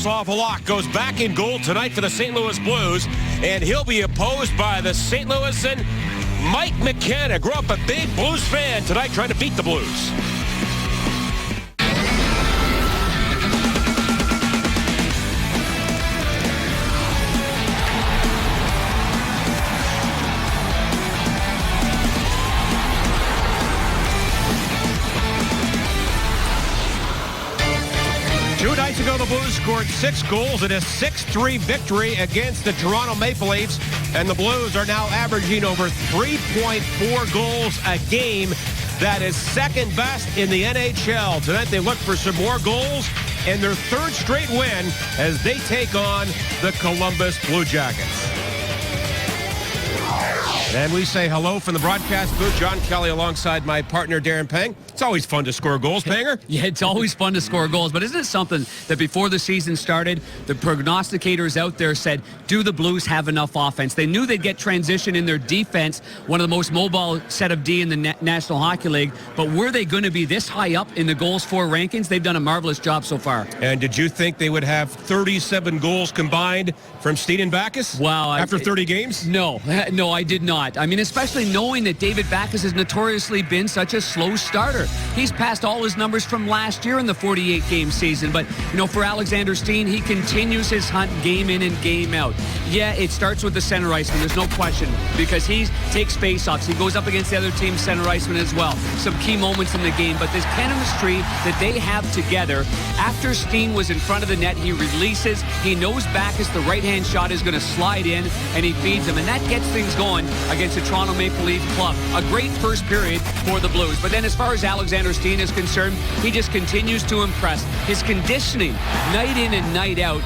Jaroslav Halak goes back in goal tonight for the St. Louis Blues, and he'll be opposed by the St. Louisan Mike McKenna. Grew up a big Blues fan tonight, trying to beat the Blues. Two nights ago, the Blues scored 6 goals in a 6-3 victory against the Toronto Maple Leafs, and the Blues are now averaging over 3.4 goals a game. That is second best in the NHL. Tonight, they look for some more goals and their third straight win as they take on the Columbus Blue Jackets. And we say hello from the broadcast booth. John Kelly alongside my partner, Darren Pang. It's always fun to score goals, Panger. Yeah, it's always fun to score goals. But isn't it something that before the season started, the prognosticators out there said, do the Blues have enough offense? They knew they'd get transition in their defense, one of the most mobile set of D in the National Hockey League. But were they going to be this high up in the goals for rankings? They've done a marvelous job so far. And did you think they would have 37 goals combined from Steen and Backes after 30 games? No, I did not. I mean, especially knowing that David Backes has notoriously been such a slow starter. He's passed all his numbers from last year in the 48-game season. But, for Alexander Steen, he continues his hunt game in and game out. Yeah, it starts with the center iceman. There's no question, because he takes faceoffs. He goes up against the other team's center iceman as well. Some key moments in the game. But this chemistry that they have together, after Steen was in front of the net, he releases. He knows Backes, the right-hand shot is going to slide in, and he feeds him. And that gets things going against the Toronto Maple Leaf club. A great first period for the Blues. But then as far as Alexander Steen is concerned, he just continues to impress. His conditioning, night in and night out,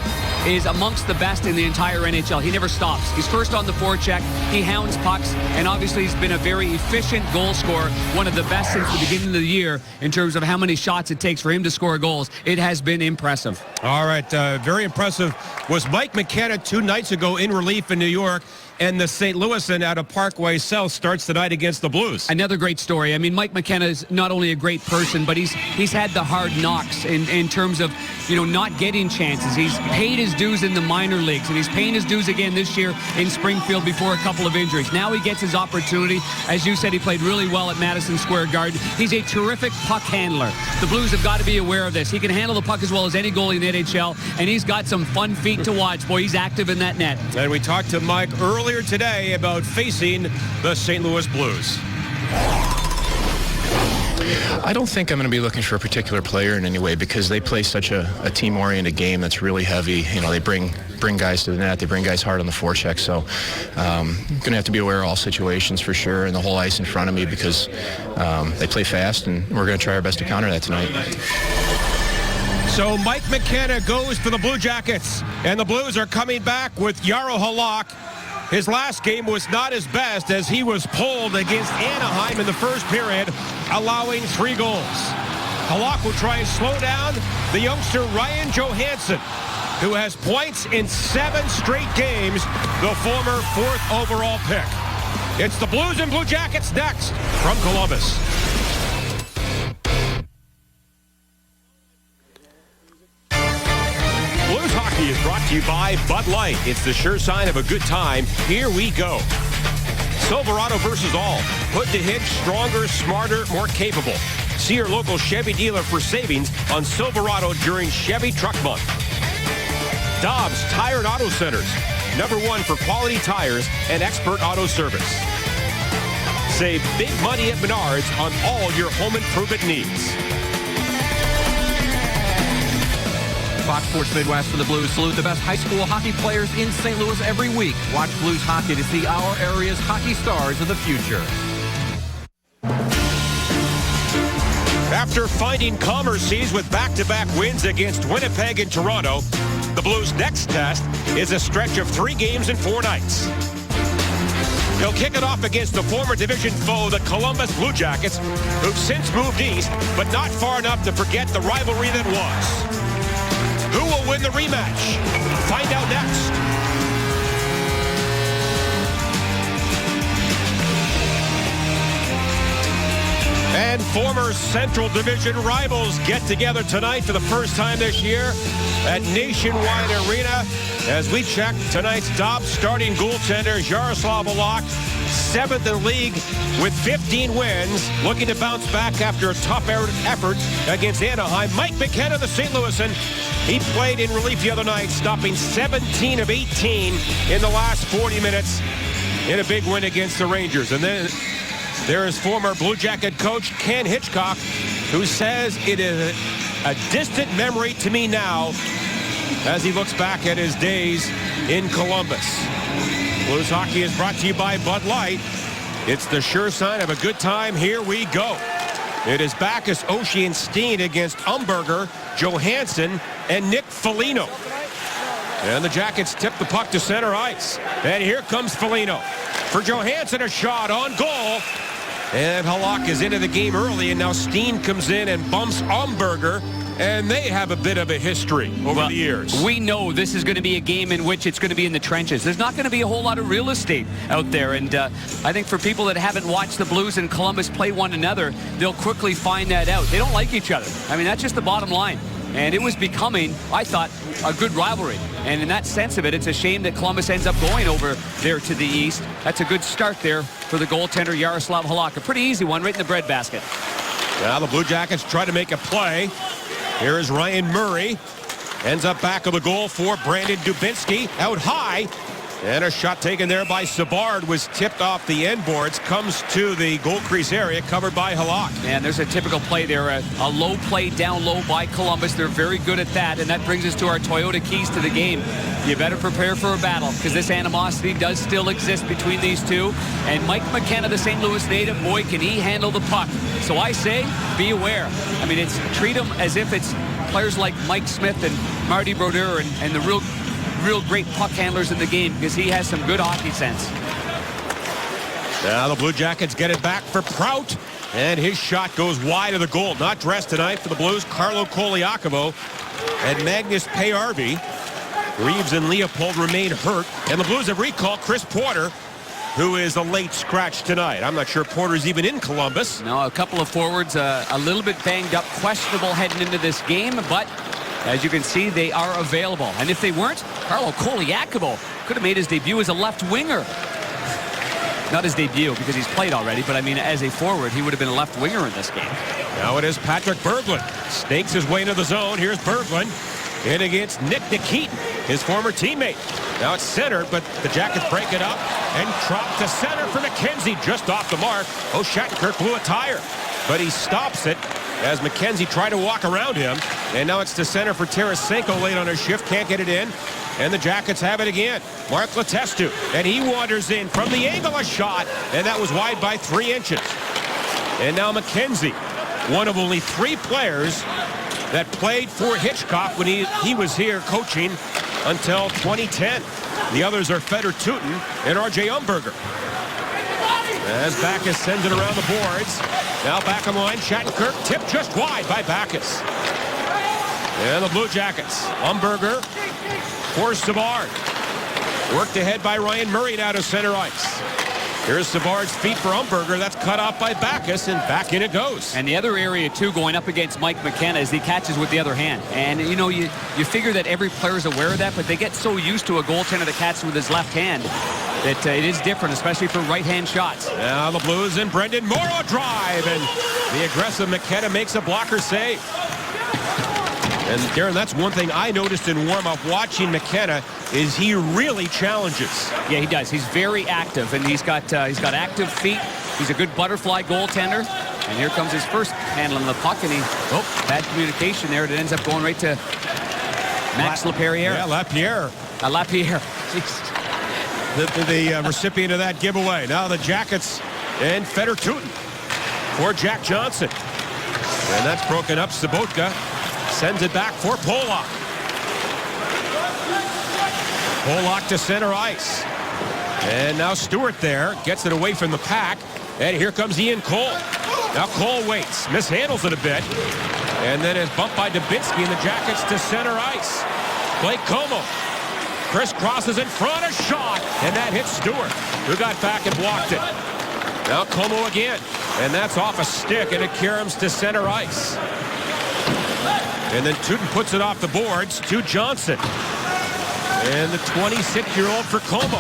is amongst the best in the entire NHL. He never stops. He's first on the forecheck. He hounds pucks, and obviously he's been a very efficient goal scorer, one of the best since the beginning of the year in terms of how many shots it takes for him to score goals. It has been impressive. All right, very impressive was Mike McKenna 2 nights ago in relief in New York. And the St. Louisan out of Parkway South starts tonight against the Blues. Another great story. I mean, Mike McKenna is not only a great person, but he's had the hard knocks in terms of, not getting chances. He's paid his dues in the minor leagues, and he's paying his dues again this year in Springfield before a couple of injuries. Now he gets his opportunity. As you said, he played really well at Madison Square Garden. He's a terrific puck handler. The Blues have got to be aware of this. He can handle the puck as well as any goalie in the NHL, and he's got some fun feet to watch. Boy, he's active in that net. And we talked to Mike earlier today about facing the St. Louis Blues. I don't think I'm going to be looking for a particular player in any way, because they play such a team-oriented game that's really heavy. They bring guys to the net. They bring guys hard on the forecheck. So I'm going to have to be aware of all situations for sure, and the whole ice in front of me, because they play fast, and we're going to try our best to counter that tonight. So Mike McKenna goes for the Blue Jackets, and the Blues are coming back with Jaro Halak. His last game was not his best, as he was pulled against Anaheim in the first period, allowing 3 goals. Halak will try and slow down the youngster Ryan Johansson, who has points in 7 straight games, the former 4th overall pick. It's the Blues and Blue Jackets next from Columbus. Blues Hockey is brought to you by Bud Light. It's the sure sign of a good time. Here we go. Silverado versus all. Put to hitch, stronger, smarter, more capable. See your local Chevy dealer for savings on Silverado during Chevy Truck Month. Dobbs Tire and Auto Centers. #1 for quality tires and expert auto service. Save big money at Menards on all your home improvement needs. Fox Sports Midwest for the Blues salute the best high school hockey players in St. Louis every week. Watch Blues hockey to see our area's hockey stars of the future. After finding calmer seas with back-to-back wins against Winnipeg and Toronto, the Blues' next test is a stretch of 3 games in 4 nights. He'll kick it off against the former division foe, the Columbus Blue Jackets, who've since moved east, but not far enough to forget the rivalry that was. Who will win the rematch? Find out next. And former Central Division rivals get together tonight for the first time this year at Nationwide Arena. As we check tonight's top starting goaltender, Jaroslav Halak, 7th in league with 15 wins, looking to bounce back after a tough effort against Anaheim. Mike McKenna, the St. Louisan, he played in relief the other night, stopping 17 of 18 in the last 40 minutes in a big win against the Rangers. And then there is former Blue Jacket coach Ken Hitchcock, who says it is a distant memory to me now as he looks back at his days in Columbus. Blues hockey is brought to you by Bud Light. It's the sure sign of a good time. Here we go. It is Backes, Oshie, and Steen against Umberger, Johansson, and Nick Foligno. And the Jackets tip the puck to center ice. And here comes Foligno. For Johansson, a shot on goal. And Halak is into the game early, and now Steen comes in and bumps Umberger. And they have a bit of a history over the years. We know this is going to be a game in which it's going to be in the trenches. There's not going to be a whole lot of real estate out there. And I think for people that haven't watched the Blues and Columbus play one another, they'll quickly find that out. They don't like each other. I mean, that's just the bottom line. And it was becoming, I thought, a good rivalry. And in that sense of it, it's a shame that Columbus ends up going over there to the east. That's a good start there for the goaltender, Jaroslav Halak. A pretty easy one right in the breadbasket. Now the Blue Jackets try to make a play. Here is Ryan Murray. Ends up back of the goal for Brandon Dubinsky. Out high. And a shot taken there by Savard was tipped off the end boards. Comes to the goal crease area, covered by Halak. And there's a typical play there. A low play down low by Columbus. They're very good at that. And that brings us to our Toyota keys to the game. You better prepare for a battle, because this animosity does still exist between these two. And Mike McKenna, the St. Louis native, boy, can he handle the puck. So I say, be aware. I mean, treat them as if it's players like Mike Smith and Marty Brodeur and the real great puck handlers in the game, because he has some good hockey sense. Now the Blue Jackets get it back for Prout, and his shot goes wide of the goal. Not dressed tonight for the Blues, Carlo Koliakovo and Magnus Payarvi. Reeves and Leopold remain hurt, and the Blues have recalled Chris Porter, who is a late scratch tonight. I'm not sure Porter's even in Columbus. No, a couple of forwards a little bit banged up, questionable heading into this game, but as you can see, they are available. And if they weren't, Carlo Koliakovo could have made his debut as a left winger. Not his debut, because he's played already, but I mean, as a forward, he would have been a left winger in this game. Now it is Patrick Berglund. Snakes his way into the zone. Here's Berglund in against Nick Nikitin, his former teammate. Now it's centered, but the Jackets break it up and drop to center for McKenzie, just off the mark. Oh, Shattenkirk blew a tire, but he stops it as McKenzie tried to walk around him. And now it's to center for Tarasenko late on his shift. Can't get it in. And the Jackets have it again. Mark Letestu. And he wanders in from the angle, a shot. And that was wide by 3 inches. And now McKenzie, one of only 3 players that played for Hitchcock when he was here coaching until 2010. The others are Fedor Tutin and R.J. Umberger. As Backes sends it around the boards. Now back on the line, Shattenkirk tipped just wide by Backes. And the Blue Jackets, Umberger for Savard. Worked ahead by Ryan Murray now to center ice. Here's Savard's feet for Umberger. That's cut off by Backes, and back in it goes. And the other area, too, going up against Mike McKenna is he catches with the other hand. And, you know, you figure that every player is aware of that, but they get so used to a goaltender that catches with his left hand that it is different, especially for right-hand shots. Now the Blues and Brendan Morrow drive, and the aggressive McKenna makes a blocker save. And, Darren, that's one thing I noticed in warm-up watching McKenna is he really challenges. Yeah, he does. He's very active, and he's got active feet. He's a good butterfly goaltender. And here comes his first handling the puck, and bad communication there. It ends up going right to Max Lapierre. Yeah, Lapierre. Lapierre. The recipient of that giveaway. Now the Jackets and Fedor Tutin for Jack Johnson. And that's broken up. Sobotka sends it back for Polak. Polak to center ice. And now Stewart there gets it away from the pack. And here comes Ian Cole. Now Cole waits, mishandles it a bit. And then is bumped by Dubinsky, and the Jackets to center ice. Blake Como. Chris crosses in front, a shot. And that hits Stewart, who got back and blocked it. Now Como again. And that's off a stick, and it caroms to center ice. And then Tootin puts it off the boards to Johnson. And the 26-year-old for Como.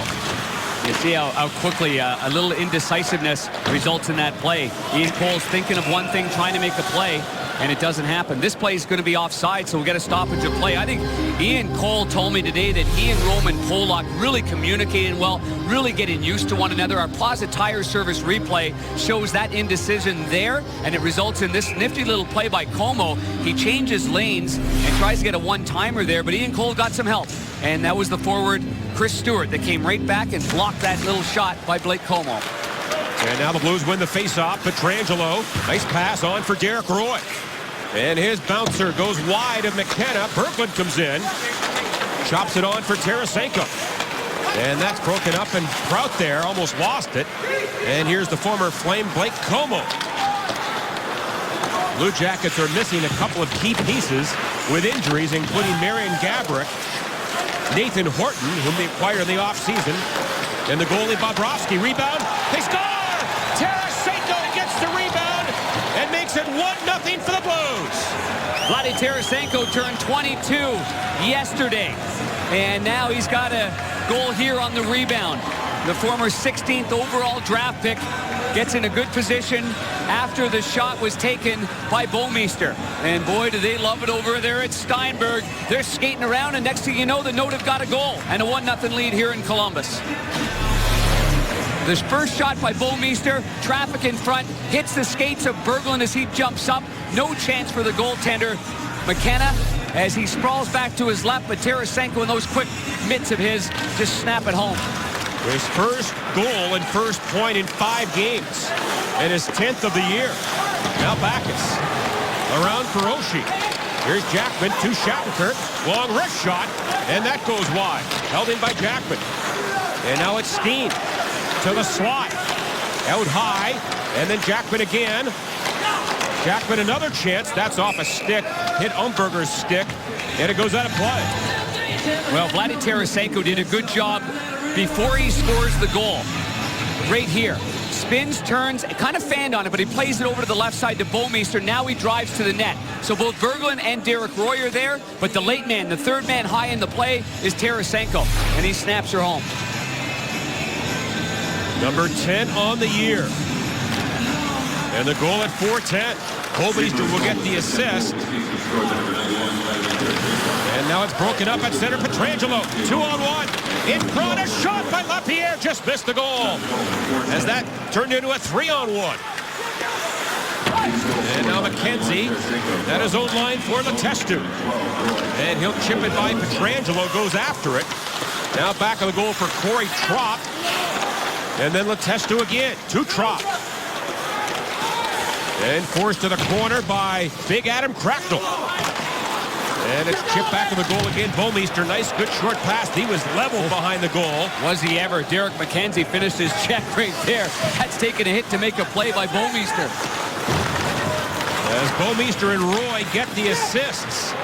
You see how quickly a little indecisiveness results in that play. Ian Cole's thinking of one thing, trying to make the play, and it doesn't happen. This play is going to be offside, so we'll get a stoppage of play. I think Ian Cole told me today that he and Roman Polak really communicating well, really getting used to one another. Our Plaza Tire Service replay shows that indecision there, and it results in this nifty little play by Como. He changes lanes and tries to get a one-timer there, but Ian Cole got some help, and that was the forward, Chris Stewart, that came right back and blocked that little shot by Blake Como. And now the Blues win the face-off. Pietrangelo, nice pass on for Derek Roy. And his bouncer goes wide of McKenna. Berglund comes in. Chops it on for Tarasenko. And that's broken up, and Prout there almost lost it. And here's the former Flame, Blake Como. Blue Jackets are missing a couple of key pieces with injuries, including Marian Gaborik, Nathan Horton, whom they acquired in the offseason, and the goalie Bobrovsky. Rebound. They score! Tarasenko gets the rebound and makes it 1-0 for the Blues. Vladdy Tarasenko turned 22 yesterday, and now he's got a goal here on the rebound. The former 16th overall draft pick gets in a good position after the shot was taken by Bouwmeester. And boy, do they love it over there at Steinberg. They're skating around, and next thing you know, the Note have got a goal and a 1-0 lead here in Columbus. This first shot by Bouwmeester, traffic in front, hits the skates of Berglund as he jumps up. No chance for the goaltender, McKenna, as he sprawls back to his left, but Tarasenko and those quick mitts of his just snap it home. His first goal and first point in 5 games, and his 10th of the year. Now Backes around for Oshie. Here's Jackman to Shattenkirk. Long wrist shot, and that goes wide. Held in by Jackman. And now it's Steen to the slot. Out high, and then Jackman again. Jackman another chance. That's off a stick. Hit Umberger's stick, and it goes out of play. Well, Vladdy Tarasenko did a good job before he scores the goal. Right here. Spins, turns, kind of fanned on it, but he plays it over to the left side to Bouwmeester. Now he drives to the net. So both Berglund and Derek Roy are there, but the late man, the third man high in the play, is Tarasenko, and he snaps her home. Number 10 on the year. And the goal at 4:10. Bouwmeester will get the assist. And now it's broken up at center. Pietrangelo, 2-on-1. In front, a shot by LaPierre. Just missed the goal. As that turned into a 3-on-1. And now McKenzie at his own line for Letestu. And he'll chip it by Pietrangelo, goes after it. Now back of the goal for Corey Trop. And then Letestu again to Trop. And forced to the corner by Big Adam Cracknell. And it's chipped back to the goal again. Bouwmeester, nice, good short pass. He was level behind the goal. Was he ever? Derek McKenzie finished his check right there. That's taking a hit to make a play by Bouwmeester. As Bouwmeester and Roy get the assists.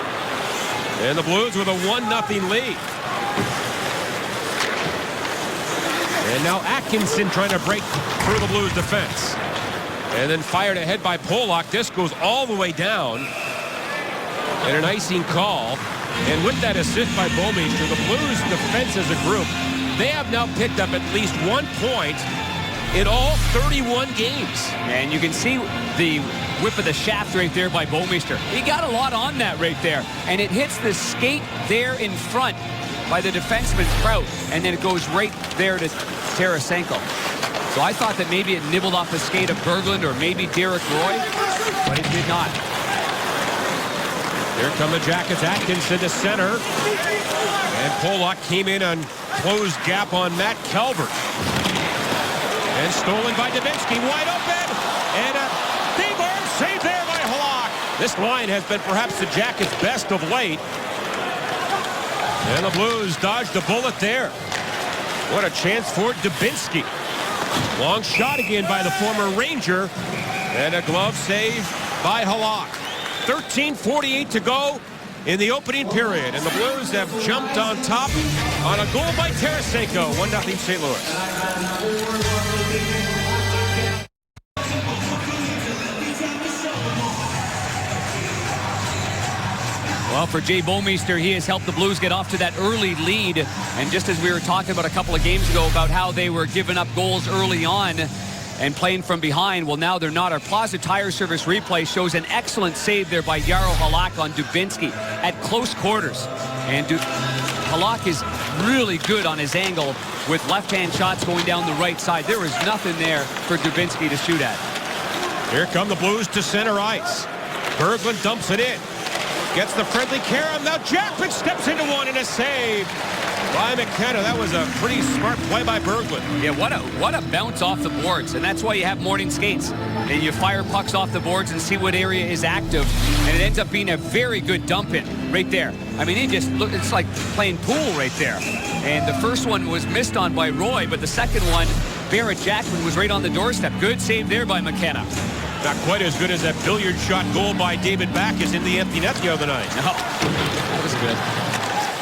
And the Blues with a 1-0 lead. And now Atkinson trying to break through the Blues defense. And then fired ahead by Polak. This goes all the way down. And an icing call. And with that assist by Bouwmeester, the Blues defense as a group, they have now picked up at least 1 point in all 31 games. And you can see the whip of the shaft right there by Bouwmeester. He got a lot on that right there. And it hits the skate there in front by the defenseman Prout. And then it goes right there to Tarasenko. So I thought that maybe it nibbled off the skate of Berglund or maybe Derek Roy, but it did not. Here come the Jackets. Atkinson to center. And Polak came in on closed gap on Matt Calvert. And stolen by Dubinsky. Wide open. And a big arm save there by Halak. This line has been perhaps the Jackets' best of late. And the Blues dodged the bullet there. What a chance for Dubinsky. Long shot again by the former Ranger. And a glove save by Halak. 13:48 to go in the opening period. And the Blues have jumped on top on a goal by Tarasenko. 1-0 St. Louis. Well, for Jay Bouwmeester, he has helped the Blues get off to that early lead. And just as we were talking about a couple of games ago about how they were giving up goals early on and playing from behind, well, now they're not. Our Plaza Tire Service replay shows an excellent save there by Jaro Halak on Dubinsky at close quarters. And Halak is really good on his angle with left-hand shots going down the right side. There was nothing there for Dubinsky to shoot at. Here come the Blues to center ice. Berglund dumps it in. Gets the friendly carom. Now Jackman steps into one and a save by McKenna. That was a pretty smart play by Berglund. Yeah, what a bounce off the boards. And that's why you have morning skates. And you fire pucks off the boards and see what area is active. And it ends up being a very good dump in right there. I mean, it's like playing pool right there. And the first one was missed on by Roy, but the second one, Barrett Jackman was right on the doorstep. Good save there by McKenna. Not quite as good as that billiard shot goal by David Backes in the empty net the other night. No, that was good.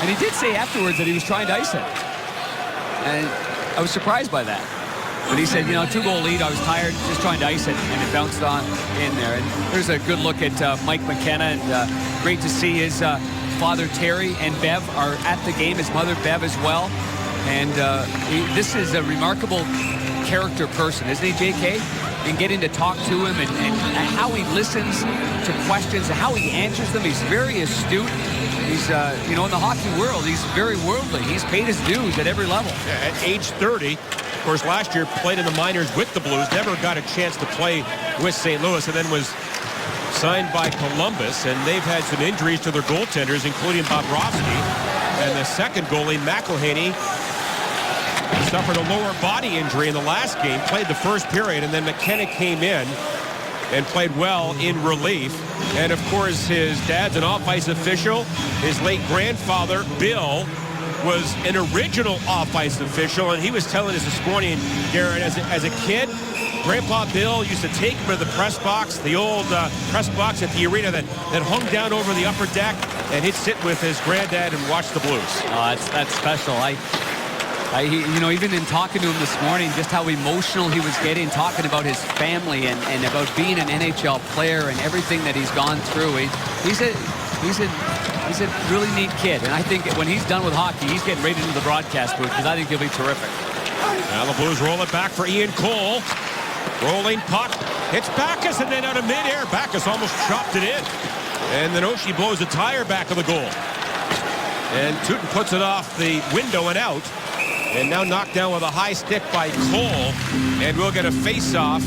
And he did say afterwards that he was trying to ice it. And I was surprised by that. But he said, 2-goal lead, I was tired, just trying to ice it, and it bounced on in there. And there's a good look at Mike McKenna, and great to see his father Terry and Bev are at the game, his mother Bev as well. And this is a remarkable character person, isn't he, JK? And getting to talk to him and how he listens to questions and how he answers them. He's very astute. He's, in the hockey world, he's very worldly. He's paid his dues at every level. Yeah, at age 30, of course, last year played in the minors with the Blues, never got a chance to play with St. Louis, and then was signed by Columbus. And they've had some injuries to their goaltenders, including Bobrovsky. And the second goalie, McElhaney, suffered a lower body injury in the last game, played the first period, and then McKenna came in and played well in relief. And of course, his dad's an off-ice official. His late grandfather, Bill, was an original off-ice official, and he was telling us this morning, Darren, as a kid, Grandpa Bill used to take him to the press box, the old press box at the arena that hung down over the upper deck, and he'd sit with his granddad and watch the Blues. Oh, that's special. Even in talking to him this morning, just how emotional he was getting, talking about his family and about being an NHL player and everything that he's gone through. He's a really neat kid, and I think when he's done with hockey, he's getting right into the broadcast booth because I think he'll be terrific. Now the Blues roll it back for Ian Cole. Rolling puck. Hits Backes, and then out of midair, Backes almost chopped it in. And then Oshie blows the tire back of the goal. And Tootin puts it off the window and out. And now knocked down with a high stick by Cole. And we'll get a face-off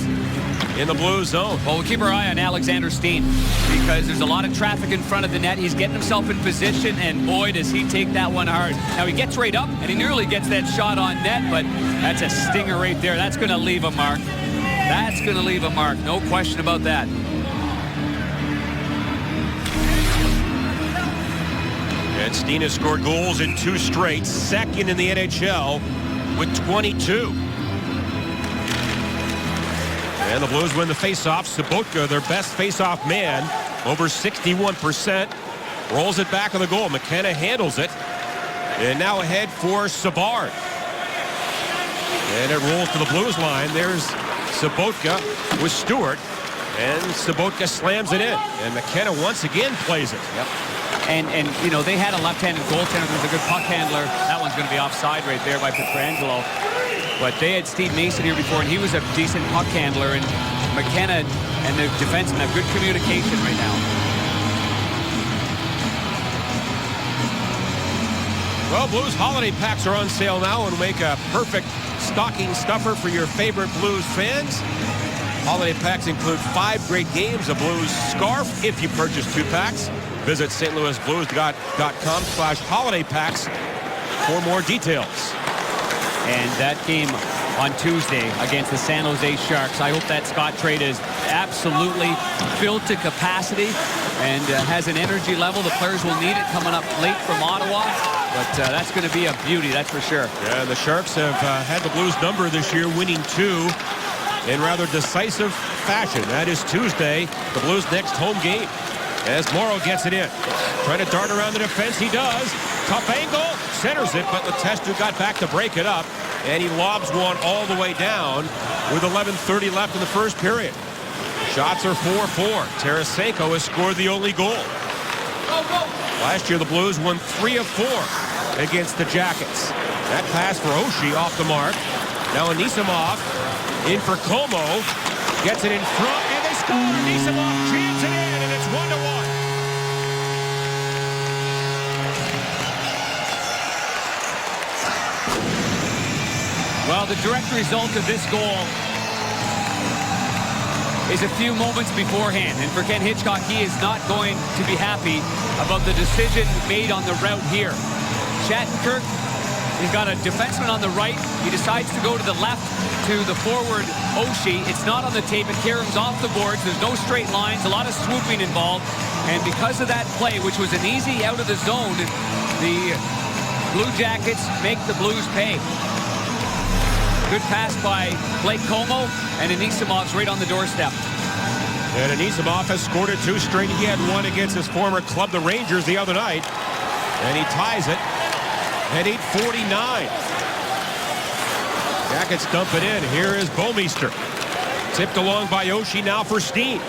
in the Blues zone. Well, we'll keep our eye on Alexander Steen because there's a lot of traffic in front of the net. He's getting himself in position, and boy, does he take that one hard. Now, he gets right up, and he nearly gets that shot on net, but that's a stinger right there. That's going to leave a mark. That's going to leave a mark. No question about that. And Steen has scored goals in 2 straight, second in the NHL with 22. And the Blues win the faceoff. Sobotka, their best faceoff man, over 61%. Rolls it back on the goal. McKenna handles it. And now ahead for Savard. And it rolls to the Blues line. There's Sobotka with Stewart. And Sobotka slams it in. And McKenna once again plays it. Yep. And they had a left-handed goaltender. There's a good puck handler. That one's going to be offside right there by Pietrangelo. But they had Steve Mason here before, and he was a decent puck handler. And McKenna and the defensemen have good communication right now. Well, Blues holiday packs are on sale now and make a perfect stocking stuffer for your favorite Blues fans. Holiday packs include 5 great games, a Blues scarf if you purchase 2 packs. Visit stlouisblues.com/holiday packs for more details. And that game on Tuesday against the San Jose Sharks, I hope that Scott trade is absolutely filled to capacity and has an energy level. The players will need it coming up late from Ottawa, but that's going to be a beauty, that's for sure. Yeah, the Sharks have had the Blues number this year, winning 2 in rather decisive fashion. That is Tuesday, the Blues' next home game. As Morrow gets it in. Trying to dart around the defense. He does. Tough angle. Centers it, but Letestu got back to break it up. And he lobs one all the way down with 11:30 left in the first period. Shots are 4-4. Tarasenko has scored the only goal. Last year, the Blues won 3 of 4 against the Jackets. That pass for Oshie off the mark. Now Anisimov in for Como. Gets it in front, and they score. Anisimov jams it in, and it's 1-1. Well, the direct result of this goal is a few moments beforehand. And for Ken Hitchcock, he is not going to be happy about the decision made on the route here. Shattenkirk, he's got a defenseman on the right. He decides to go to the left to the forward Oshie. It's not on the tape. It Karam's off the boards. There's no straight lines, a lot of swooping involved. And because of that play, which was an easy out of the zone, the Blue Jackets make the Blues pay. Good pass by Blake Como, and Anisimov's right on the doorstep. And Anisimov has scored it 2 straight. He had 1 against his former club, the Rangers, the other night. And he ties it at 8:49. Jackets dump it in. Here is Bouwmeester. Tipped along by Oshie, now for Steen.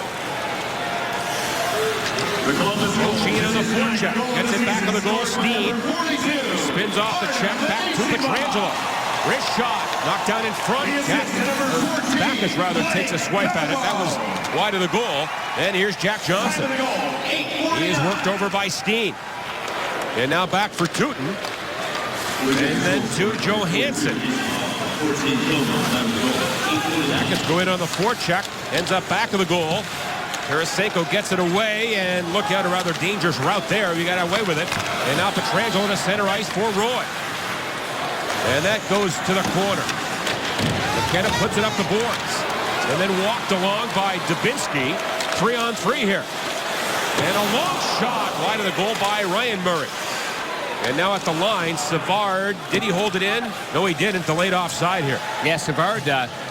Oshie on the forecheck. Gets it back on the goal. Steen spins off the check. Back to Pietrangelo. Wrist shot. Knocked down in front. Backus rather takes a swipe at it. That was wide of the goal. And here's Jack Johnson. He is worked over by Steen. And now back for Tooten. And then to Johansson. Backus go in on the forecheck. Ends up back of the goal. Tarasenko gets it away, and look at a rather dangerous route there. We got away with it. And now Pietrangelo to center ice for Roy. And that goes to the corner. McKenna puts it up the boards. And then walked along by Dubinsky. 3-on-3 here. And a long shot wide of the goal by Ryan Murray. And now at the line, Savard, did he hold it in? No, he didn't. Delayed offside here. Yeah, Savard,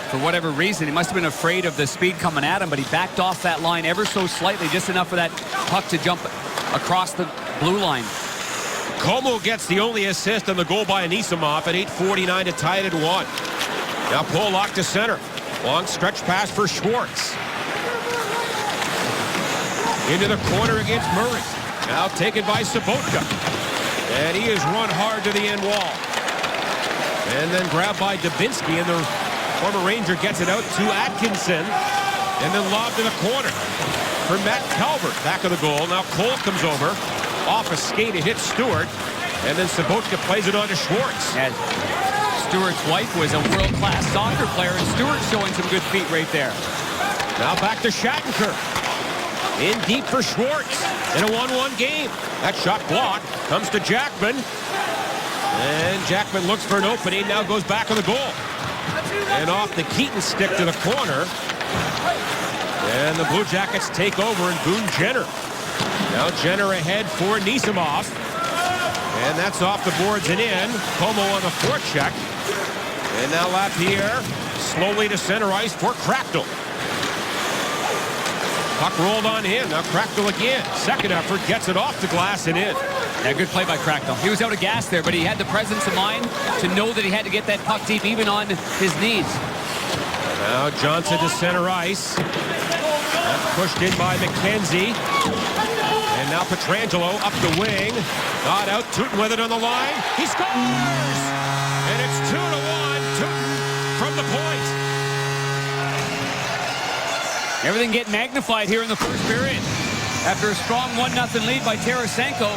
for whatever reason, he must have been afraid of the speed coming at him, but he backed off that line ever so slightly, just enough for that puck to jump across the blue line. Como gets the only assist on the goal by Anisimov at 8:49 to tie it at 1. Now Polak to center. Long stretch pass for Schwartz. Into the corner against Murray. Now taken by Sobotka. And he is run hard to the end wall. And then grabbed by Dubinsky, and the former Ranger gets it out to Atkinson. And then lobbed to the corner for Matt Calvert. Back of the goal. Now Cole comes over. Off a skate, it hits Stewart. And then Sobotka plays it on to Schwartz. Yeah. Stewart's wife was a world-class soccer player, and Stewart's showing some good feet right there. Now back to Shattenkirk. In deep for Schwartz in a 1-1 game. That shot blocked. Comes to Jackman. And Jackman looks for an opening. Now goes back on the goal. And off the Keaton stick to the corner. And the Blue Jackets take over, and Boone Jenner. Now Jenner ahead for Anisimov. And that's off the boards and in. Como on the forecheck. And now Lapierre slowly to center ice for Cracknell. Puck rolled on him. Now Cracknell again. Second effort, gets it off the glass and in. Yeah, good play by Cracknell. He was out of gas there, but he had the presence of mind to know that he had to get that puck deep, even on his knees. Now Johnson to center ice. That's pushed in by McKenzie. And now Pietrangelo up the wing. Got out. Tooten with it on the line. He scores! And it's 2-1. Tooten from the point. Everything getting magnified here in the first period. After a strong 1-0 lead by Tarasenko,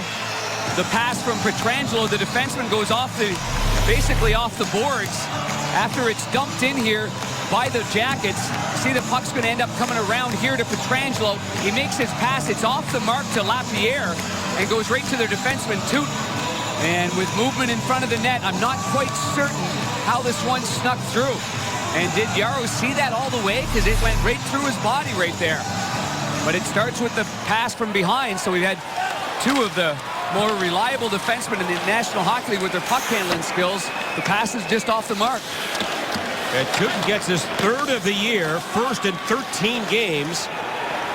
the pass from Pietrangelo, the defenseman, goes basically off the boards. After it's dumped in here by the Jackets, see the puck's going to end up coming around here to Pietrangelo. He makes his pass. It's off the mark to Lapierre and goes right to their defenseman, Tooten. And with movement in front of the net, I'm not quite certain how this one snuck through. And did Yarrow see that all the way? Because it went right through his body right there. But it starts with the pass from behind, so we've had two of the more reliable defensemen in the National Hockey League with their puck handling skills. The pass is just off the mark. And Tooten gets his third of the year, first in 13 games.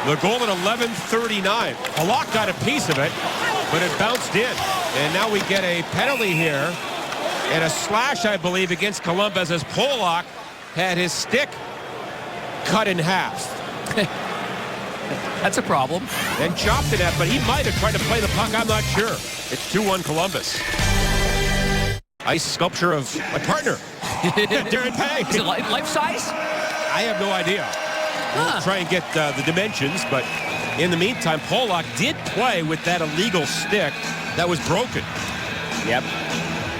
The goal at 11:39. Halak got a piece of it, but it bounced in. And now we get a penalty here and a slash, I believe, against Columbus as Polak had his stick cut in half. That's a problem. And chopped it at, but he might have tried to play the puck. I'm not sure. It's 2-1 Columbus. Ice sculpture of my partner, Darren Pang. Is it life size? I have no idea. We'll try and get the dimensions, but in the meantime, Pollock did play with that illegal stick that was broken. Yep.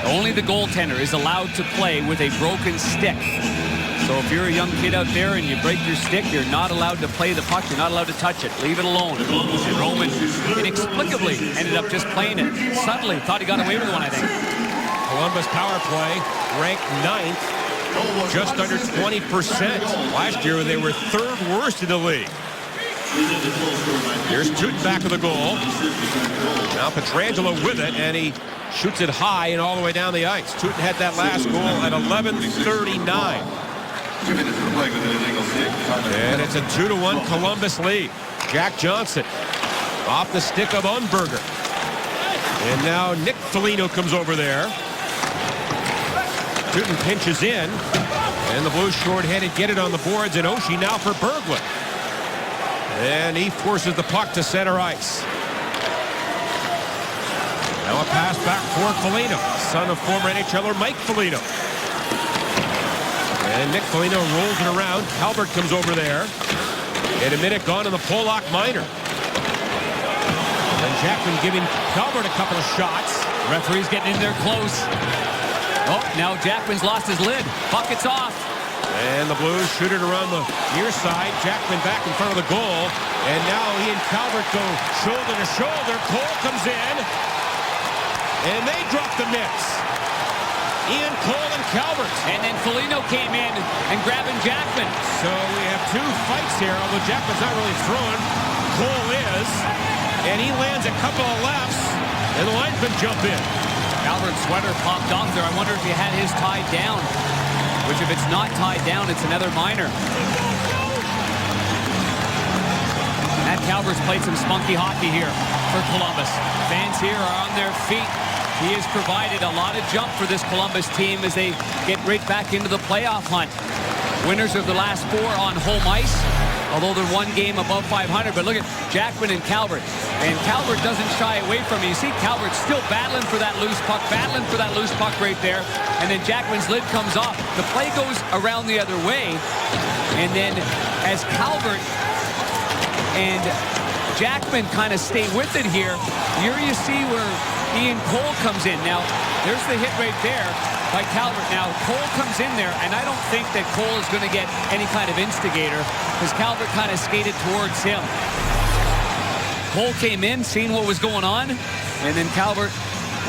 Only the goaltender is allowed to play with a broken stick. So if you're a young kid out there and you break your stick, you're not allowed to play the puck. You're not allowed to touch it. Leave it alone. And Roman inexplicably ended up just playing it. Subtly thought he got away with one, I think. Columbus power play ranked 9th, just under 20%. Last year they were 3rd worst in the league. Here's Tootin back of the goal. Now Pietrangelo with it, and he shoots it high and all the way down the ice. Tootin had that last goal at 11:39. And it's a 2-1 Columbus lead. Jack Johnson off the stick of Unberger. And now Nick Foligno comes over there. Tootin pinches in. And the Blues short-handed get it on the boards. And Oshie now for Berglund. And he forces the puck to center ice. Now a pass back for Foligno, son of former NHLer Mike Foligno. And Nick Foligno rolls it around. Calvert comes over there. And a minute gone in the Pollock minor. And Jackman giving Calvert a couple of shots. Referee's getting in there close. Oh, now Jackman's lost his lid. Bucket's off. And the Blues shoot it around the near side. Jackman back in front of the goal. And now he and Calvert go shoulder to shoulder. Cole comes in. And they drop the mitts. Ian Cole and Calvert. And then Foligno came in and grabbing Jackman. So we have 2 fights here, although Jackman's not really throwing. Cole is. And he lands a couple of lefts. And the linesmen jump in. Calvert's sweater popped off there. I wonder if he had his tied down. Which if it's not tied down, it's another minor. Matt Calvert's played some spunky hockey here for Columbus. Fans here are on their feet. He has provided a lot of jump for this Columbus team as they get right back into the playoff hunt. Winners of the last 4 on home ice, although they're 1 game above 500. But look at Jackman and Calvert. And Calvert doesn't shy away from it. You see Calvert still battling for that loose puck right there. And then Jackman's lid comes off. The play goes around the other way. And then as Calvert and Jackman kind of stay with it here, here you see where Ian Cole comes in. Now, there's the hit right there by Calvert. Now, Cole comes in there, and I don't think that Cole is going to get any kind of instigator because Calvert kind of skated towards him. Cole came in, seen what was going on, and then Calvert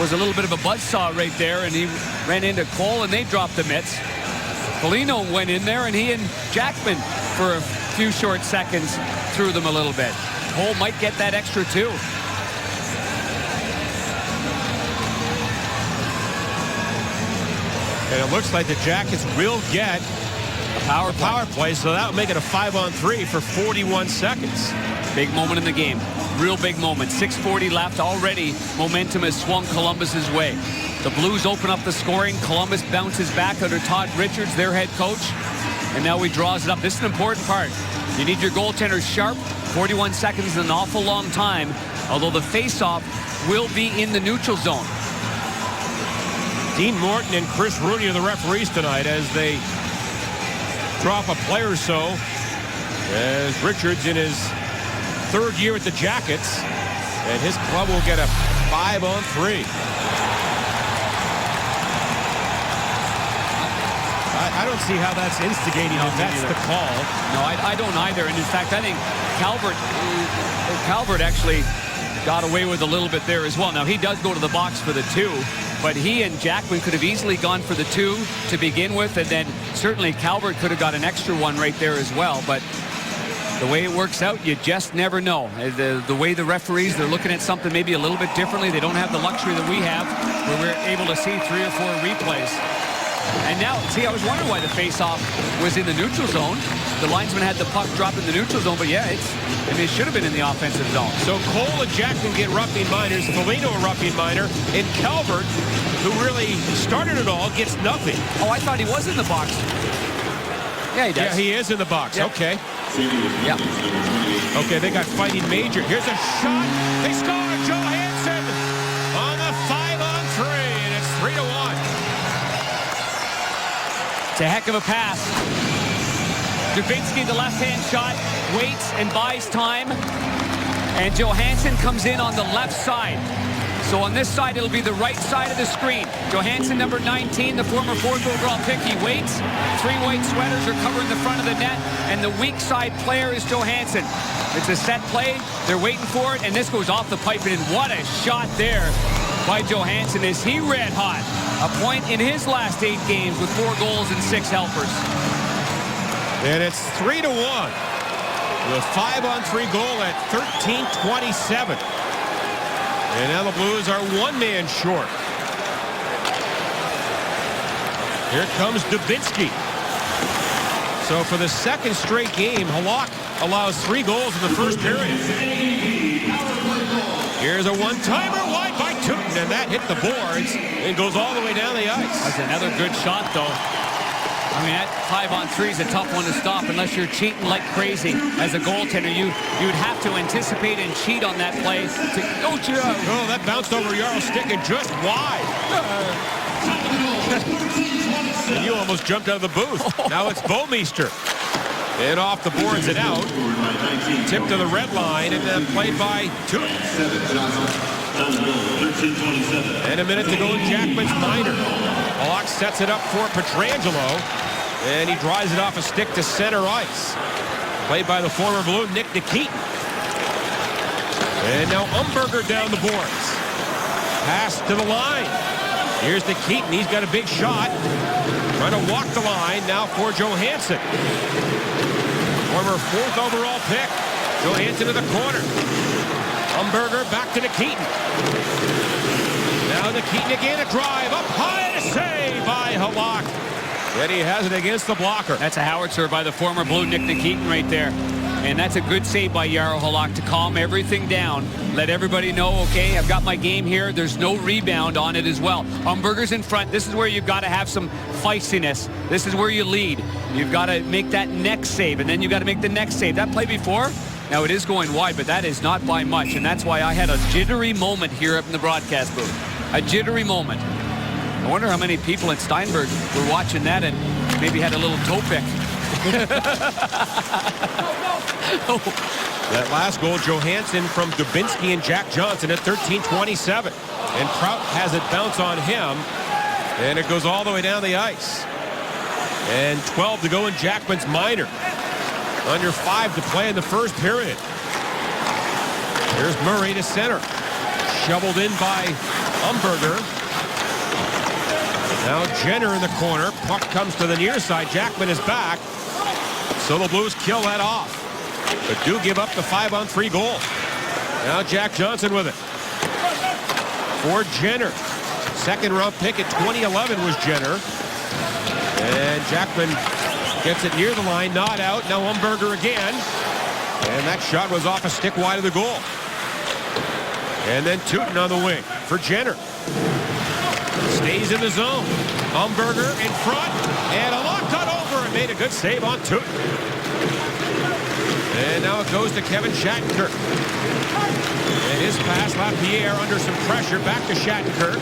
was a little bit of a buzzsaw right there, and he ran into Cole, and they dropped the mitts. Foligno went in there, and he and Jackman, for a few short seconds, threw them a little bit. Cole might get that extra, too. And it looks like the Jackets will get a power play, so that will make it a 5-on-3 for 41 seconds. Big moment in the game. Real big moment. 6:40 left. Already momentum has swung Columbus's way. The Blues open up the scoring. Columbus bounces back under Todd Richards, their head coach. And now he draws it up. This is an important part. You need your goaltenders sharp. 41 seconds is an awful long time, although the face-off will be in the neutral zone. Dean Morton and Chris Rooney are the referees tonight as they drop a play or so. As Richards in his 3rd year at the Jackets, and his club will get a 5-on-3. I don't see how that's instigating if that's the call. No, I don't either. And in fact, I think Calvert actually got away with a little bit there as well. Now, he does go to the box for the 2, but he and Jackman could have easily gone for the 2 to begin with, and then certainly Calvert could have got an extra one right there as well. But the way it works out, you just never know. The way the referees, they're looking at something maybe a little bit differently. They don't have the luxury that we have where we're able to see 3 or 4 replays. And now, see, I was wondering why the face-off was in the neutral zone. The linesman had the puck drop in the neutral zone, but yeah, it should have been in the offensive zone. So Cole and Jackman get roughing minors, Foligno a roughing minor, and Calvert, who really started it all, gets nothing. Oh, I thought he was in the box. Yeah, he does. Yeah, he is in the box. Yep. Okay. Yep. Okay, they got Fighting Major. Here's a shot. They score. Johansson on the 5-on-3, and it's 3-1. It's a heck of a pass. Dubinsky, the left-hand shot, waits and buys time. And Johansson comes in on the left side. So on this side, it'll be the right side of the screen. Johansson, number 19, the former 4th overall pick, he waits. 3 white sweaters are covering the front of the net, and the weak side player is Johansson. It's a set play. They're waiting for it, and this goes off the pipe, and what a shot there by Johansson. Is he red hot? A point in his last 8 games with 4 goals and 6 helpers. And it's 3-1. The 5-on-3 goal at 13:27. And now the Blues are 1 man short. Here comes Dubinsky. So for the 2nd straight game, Halak allows 3 goals in the first period. Here's a one-timer wide by Tootin, and that hit the boards and goes all the way down the ice. That's another good shot, though. I mean, that 5-on-3 is a tough one to stop unless you're cheating like crazy as a goaltender. You would have to anticipate and cheat on that play. Oh, that bounced over Jarl's stick and just wide. And you almost jumped out of the booth. Now it's Bouwmeester. And off the boards and out. Tipped to the red line and then played by Tootin. And a minute to go in Jackman's minor. Halak sets it up for Pietrangelo. And he drives it off a stick to center ice. Played by the former Blue, Nick Nikitin. And now Umberger down the boards. Pass to the line. Here's Nikitin. He's got a big shot. Trying to walk the line now for Johansson. Former 4th overall pick. Johansson to the corner. Umberger back to Nikitin. Now Nikitin again, a drive up high, and a save by Halak. And he has it against the blocker. That's a howitzer by the former Blue, Nick Nikitin, right there. And that's a good save by Jaro Halak to calm everything down. Let everybody know, okay, I've got my game here. There's no rebound on it as well. Umberger's in front. This is where you've got to have some feistiness. This is where you lead. You've got to make that next save, and then you've got to make the next save. That play before, now it is going wide, but that is not by much. And that's why I had a jittery moment here up in the broadcast booth. A jittery moment. I wonder how many people in Steinberg were watching that and maybe had a little toe pick. That last goal, Johansson from Dubinsky and Jack Johnson at 13:27. And Prout has it bounce on him. And it goes all the way down the ice. And 12 to go in Jackman's minor. Under 5 to play in the first period. Here's Murray to center. Shoveled in by Umberger. Now Jenner in the corner. Puck comes to the near side. Jackman is back. So the Blues kill that off. But do give up the 5-on-3 goal. Now Jack Johnson with it. For Jenner. 2nd round pick at 2011 was Jenner. And Jackman gets it near the line. Not out. Now Umberger again. And that shot was off a stick wide of the goal. And then Tootin on the wing for Jenner. Stays in the zone. Umberger in front. And a lock cut over and made a good save on Tootin. And now it goes to Kevin Shattenkirk. And his pass, LaPierre under some pressure. Back to Shattenkirk.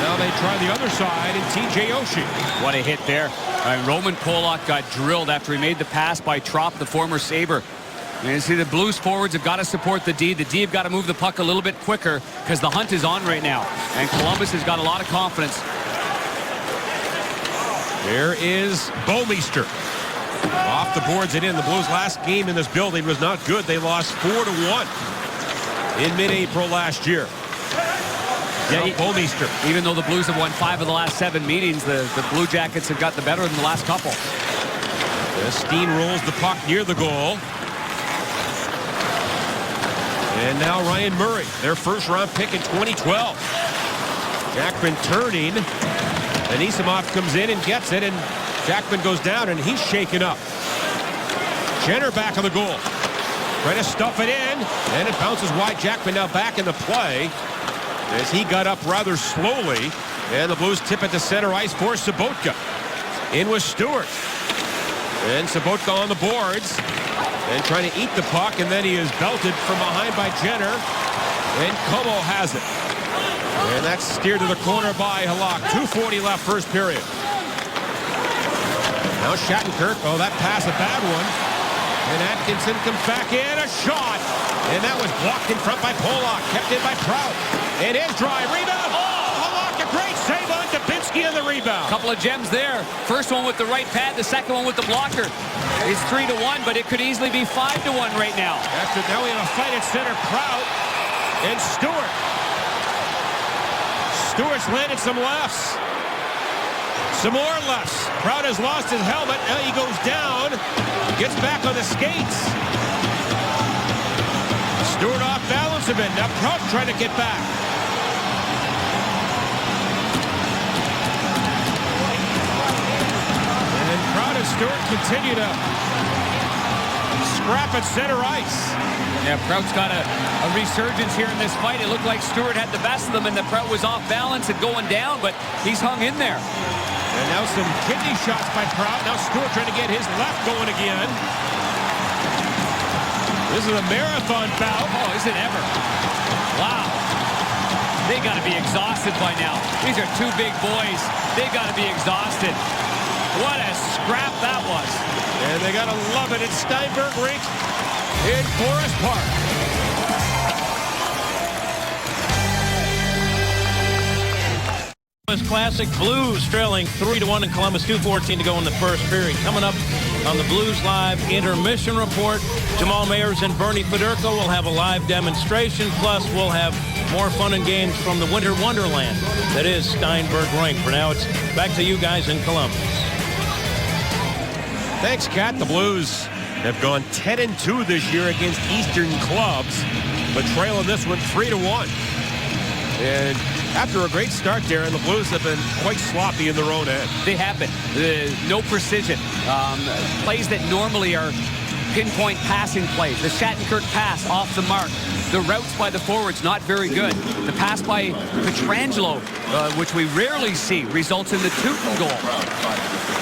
Now they try the other side and TJ Oshie. What a hit there. Roman Polak got drilled after he made the pass by Trop, the former Sabre. And you see the Blues forwards have got to support the D. The D have got to move the puck a little bit quicker because the hunt is on right now. And Columbus has got a lot of confidence. There is Bouwmeester. Off the boards and in. The Blues' last game in this building was not good. They lost 4-1 in mid-April last year. Yeah, Bouwmeester. Even though the Blues have won 5 of the last 7 meetings, the Blue Jackets have got the better in the last couple. Steen rolls the puck near the goal. And now Ryan Murray, their 1st-round pick in 2012. Jackman turning. Anisimov comes in and gets it, and Jackman goes down, and he's shaken up. Jenner back on the goal. Trying to stuff it in, and it bounces wide. Jackman now back in the play as he got up rather slowly. And the Blues tip it to center ice for Sobotka. In with Stewart. And Sobotka on the boards. And trying to eat the puck, and then he is belted from behind by Jenner. And Como has it. And that's steered to the corner by Halak. 2:40 left first period. Now Shattenkirk. Oh, that pass, a bad one. And Atkinson comes back in, a shot. And that was blocked in front by Polak. Kept in by Prout. And his drive, rebound. Oh, Halak, a great save on Dubinsky on the rebound. Couple of gems there. First one with the right pad, the second one with the blocker. It's 3-1, but it could easily be 5-1 right now. Now we have a fight at center. Prout and Stewart. Stewart's landed some lefts. Some more lefts. Prout has lost his helmet. Now he goes down. Gets back on the skates. Stewart off balance a bit. Now Prout trying to get back. And Prout and Stewart continue to scrap at center ice. Yeah, Prout's got a resurgence here in this fight. It looked like Stewart had the best of them and that Prout was off balance and going down, but he's hung in there. And now some kidney shots by Prout. Now Stewart trying to get his left going again. This is a marathon bout. Oh, is it ever? Wow. They got to be exhausted by now. These are two big boys. They got to be exhausted. What a scrap that was. And they got to love it at Steinberg Rink in Forest Park. Classic Blues trailing 3-1 in Columbus, 2:14 to go in the first period. Coming up on the Blues Live intermission report, Jamal Mayers and Bernie Federko will have a live demonstration, plus we'll have more fun and games from the Winter Wonderland that is Steinberg Rink. For now, it's back to you guys in Columbus. Thanks, Kat. The Blues have gone 10-2 this year against Eastern clubs, but trailing this one 3-1. And after a great start there, and the Blues have been quite sloppy in their own end. They have been. No precision. Plays that normally are pinpoint passing plays. The Shattenkirk pass off the mark. The routes by the forwards not very good. The pass by Pietrangelo, which we rarely see, results in the Teuton goal.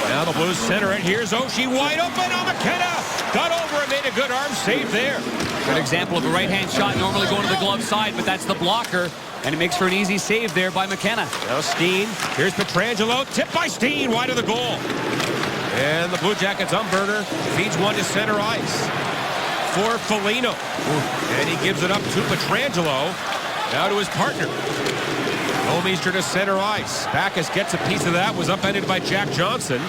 Now the Blues center it. Here's Oshie wide open. McKenna got over and made a good arm save there. Good example of a right-hand shot normally going to the glove side, but that's the blocker. And it makes for an easy save there by McKenna. Now Steen. Here's Pietrangelo. Tipped by Steen. Wide of the goal. And the Blue Jackets Umberger feeds one to center ice for Foligno. And he gives it up to Pietrangelo. Now to his partner. Homeister to center ice. Backus gets a piece of that. Was upended by Jack Johnson.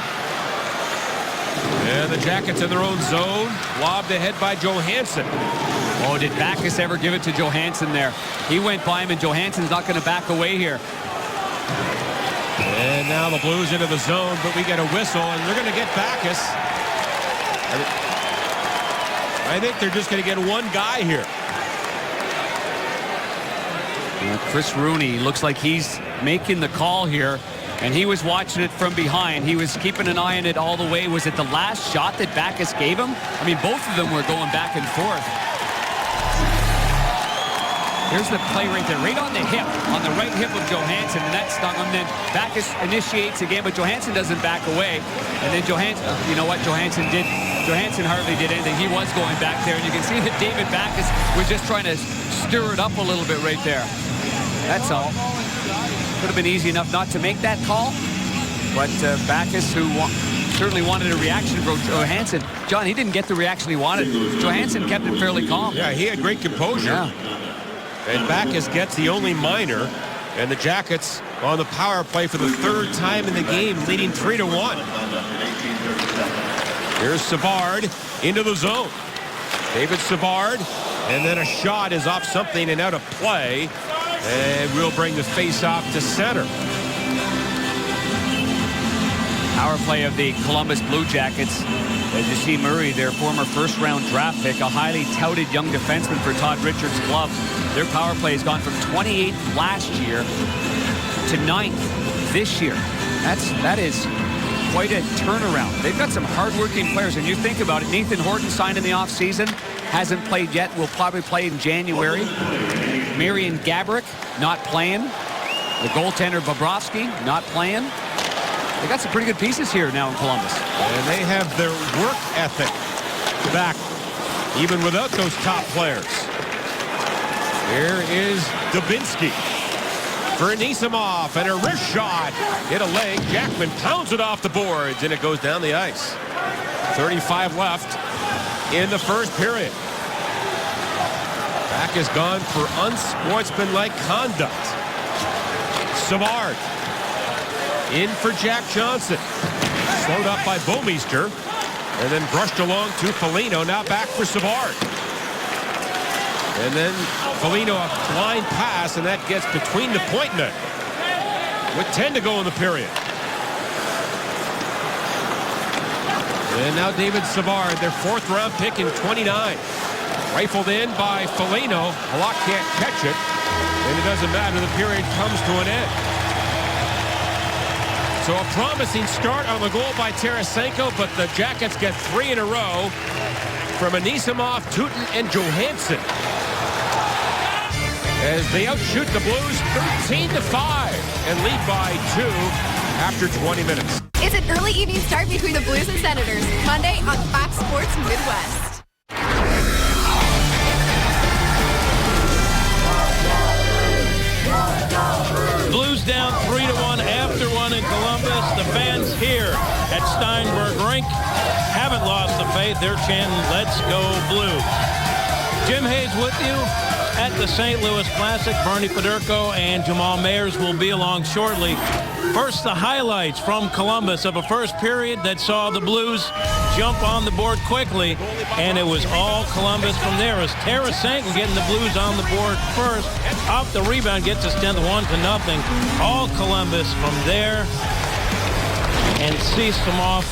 And the Jackets in their own zone. Lobbed ahead by Johansson. Oh, did Backus ever give it to Johansson there? He went by him, and Johansson's not going to back away here. And now the Blues into the zone, but we get a whistle, and they're going to get Backus. I think they're just going to get one guy here. Chris Rooney looks like he's making the call here, and he was watching it from behind. He was keeping an eye on it all the way. Was it the last shot that Backus gave him? I mean, both of them were going back and forth. Here's the play right there, right on the hip, on the right hip of Johansson, and that stung him. Then Backus initiates again, but Johansson doesn't back away. And then Johansson, you know what Johansson did? Johansson hardly did anything. He was going back there, and you can see that David Backus was just trying to stir it up a little bit right there. That's all. Could have been easy enough not to make that call, but Backus, who certainly wanted a reaction from Johansson. John, he didn't get the reaction he wanted. Johansson kept it fairly calm. Yeah, he had great composure. Yeah. And Backus gets the only minor, and the Jackets on the power play for the third time in the game, leading 3-1. Here's Savard into the zone. David Savard, and then a shot is off something and out of play, and we'll bring the face-off to center. Power play of the Columbus Blue Jackets. As you see, Murray, their former first-round draft pick, a highly touted young defenseman for Todd Richards' club. Their power play has gone from 28th last year to 9th this year. That is quite a turnaround. They've got some hard-working players, and you think about it. Nathan Horton signed in the offseason, hasn't played yet, will probably play in January. Marian Gaborik not playing. The goaltender Bobrovsky not playing. They got some pretty good pieces here now in Columbus. And they have their work ethic back, even without those top players. Here is Dubinsky for Anisimov, and a wrist shot. Hit a leg. Jackman pounds it off the boards, and it goes down the ice. 35 left in the first period. Back has gone for unsportsmanlike conduct. Savard in for Jack Johnson. Slowed up by Bouwmeester, and then brushed along to Foligno. Now back for Savard. And then Foligno, a blind pass, and that gets between the point net with 10 to go in the period. And now David Savard, their fourth-round pick in 29. Rifled in by Foligno. Halak can't catch it, and it doesn't matter. The period comes to an end. So a promising start on the goal by Tarasenko, but the Jackets get 3 in a row from Anisimov, Tutin, and Johansson, as they outshoot the Blues 13-5 and lead by 2 after 20 minutes. It's an early evening start between the Blues and Senators, Monday on Fox Sports Midwest. Blues down 3-1 after one in Columbus. The fans here at Steinberg Rink haven't lost the faith. They're chanting, "Let's go Blues." Jim Hayes with you at the St. Louis Classic. Bernie Federko and Jamal Mayers will be along shortly. First, the highlights from Columbus of a first period that saw the Blues jump on the board quickly, and it was all Columbus from there as Tarasenko getting the Blues on the board first. Off the rebound, gets us down to 1-0. All Columbus from there. And Anisimov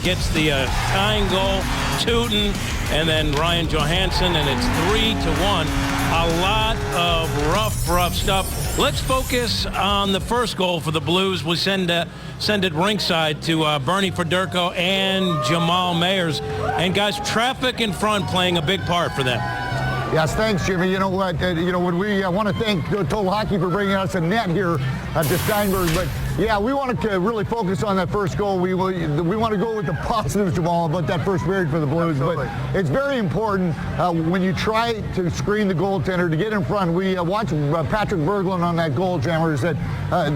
gets the tying goal, Tutin, and then Ryan Johansson, and it's 3-1. A lot of rough stuff. Let's focus on the first goal for the Blues. We send it ringside to Bernie Federko and Jamal Mayers. And guys, traffic in front playing a big part for them. Yes, thanks, Jimmy. You know what? We want to thank Total Hockey for bringing us a net here to Steinberg. But yeah, we wanted to really focus on that first goal. We want to go with the positives, Jamal, about that first period for the Blues. Absolutely. But it's very important when you try to screen the goaltender to get in front. We watched Patrick Berglund on that goal, Jammers, that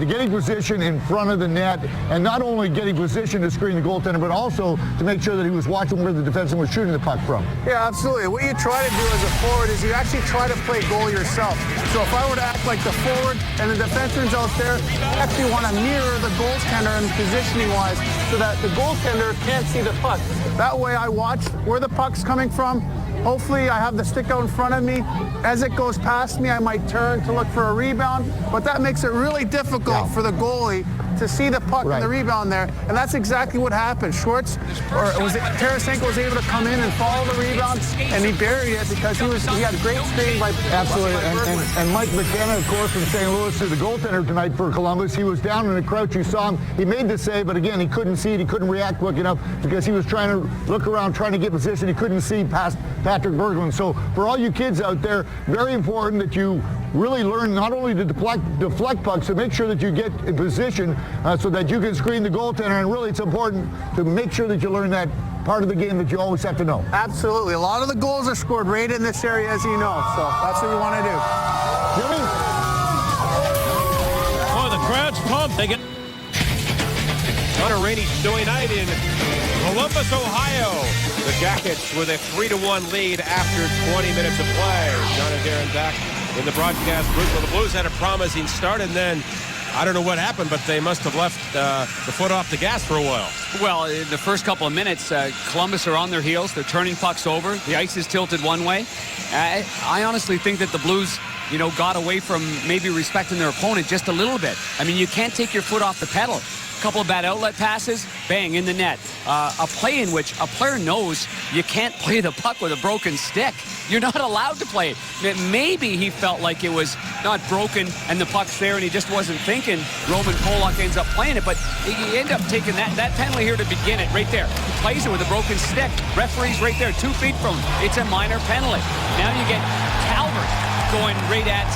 getting position in front of the net, and not only getting position to screen the goaltender, but also to make sure that he was watching where the defenseman was shooting the puck from. Yeah, absolutely. What you try to do as a forward is you actually try to play goal yourself. So if I were to act like the forward and the defenseman's out there, I actually want to mirror the goaltender and positioning-wise so that the goaltender can't see the puck. That way I watch where the puck's coming from. Hopefully I have the stick out in front of me. As it goes past me, I might turn to look for a rebound, but that makes it really difficult for the goalie to see the puck and the rebound there, and that's exactly what happened. Tarasenko was able to come in and follow the rebound, and he buried it because he had a great screen by absolutely. And Mike McKenna, of course, from St. Louis, is the goaltender tonight for Columbus. He was down in a crouch. You saw him. He made the save, but again, he couldn't see it. He couldn't react quick enough because he was trying to look around, trying to get position. He couldn't see past Patrick Berglund. So for all you kids out there, very important that you really learn not only to deflect pucks, to make sure that you get in position so that you can screen the goaltender. And really, it's important to make sure that you learn that part of the game that you always have to know. Absolutely. A lot of the goals are scored right in this area, as you know. So that's what you want to do. Jimmy? Oh, the crowd's pumped. They get On a rainy, snowy night in Columbus, Ohio. The Jackets with a 3-1 lead after 20 minutes of play. John and Darren back in the broadcast booth. Well, the Blues had a promising start, and then I don't know what happened, but they must have left the foot off the gas for a while. Well, in the first couple of minutes, Columbus are on their heels. They're turning pucks over. The ice is tilted one way. I honestly think that the Blues, got away from maybe respecting their opponent just a little bit. I mean, you can't take your foot off the pedal. A couple of bad outlet passes, bang, in the net. A play in which a player knows you can't play the puck with a broken stick. You're not allowed to play it. Maybe he felt like it was not broken and the puck's there and he just wasn't thinking. Roman Polak ends up playing it, but he end up taking that penalty here to begin it right there. He plays it with a broken stick. Referee's right there, 2 feet from him. It's a minor penalty. Now you get Calvert going right at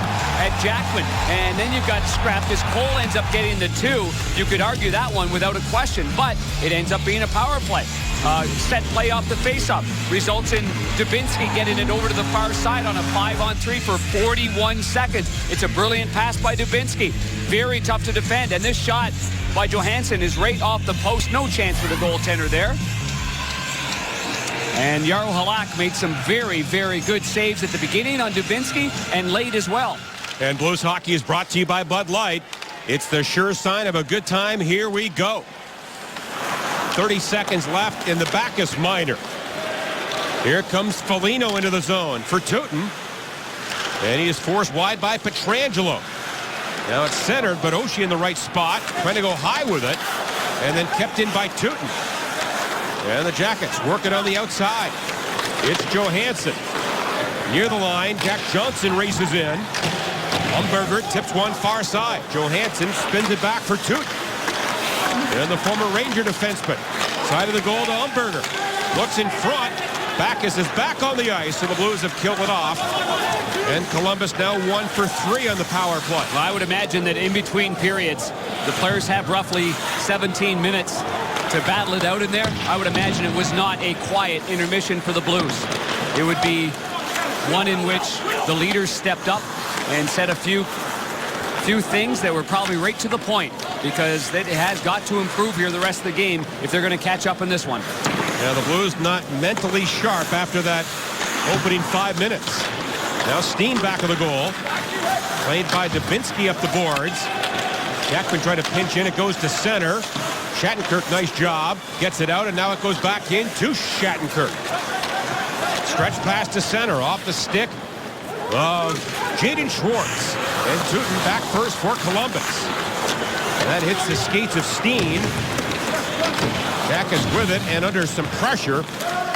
Jackman. And then you've got scrapped as Cole ends up getting the 2. You could argue that one without a question, but it ends up being a power play. Set play off the faceoff results in Dubinsky getting it over to the far side on a 5-on-3 for 41 seconds. It's a brilliant pass by Dubinsky. Very tough to defend, and this shot by Johansson is right off the post. No chance for the goaltender there. And Jaro Halak made some very, very good saves at the beginning on Dubinsky and late as well. And Blues hockey is brought to you by Bud Light. It's the sure sign of a good time. Here we go. 30 seconds left in the Bacchus minor. Here comes Foligno into the zone for Teuton. And he is forced wide by Pietrangelo. Now it's centered, but Oshie in the right spot. Trying to go high with it. And then kept in by Teuton. And the Jackets working on the outside. It's Johansson. Near the line, Jack Johnson races in. Umberger tips one far side. Johansson spins it back for Teuton. And the former Ranger defenseman. Side of the goal to Umberger. Looks in front. Bacchus is back on the ice, so the Blues have killed it off. And Columbus now 1 for 3 on the power play. Well, I would imagine that in between periods, the players have roughly 17 minutes to battle it out in there. I would imagine it was not a quiet intermission for the Blues. It would be one in which the leaders stepped up and said a few things that were probably right to the point, because it has got to improve here the rest of the game if they're going to catch up in this one. Yeah, the Blues not mentally sharp after that opening 5 minutes. Now Steen back of the goal. Played by Dubinsky up the boards. Jackman trying to pinch in. It goes to center. Shattenkirk, nice job. Gets it out, and now it goes back in to Shattenkirk. Stretch pass to center off the stick of Jaden Schwartz. And Teuton back first for Columbus. And that hits the skates of Steen. Jack is with it, and under some pressure,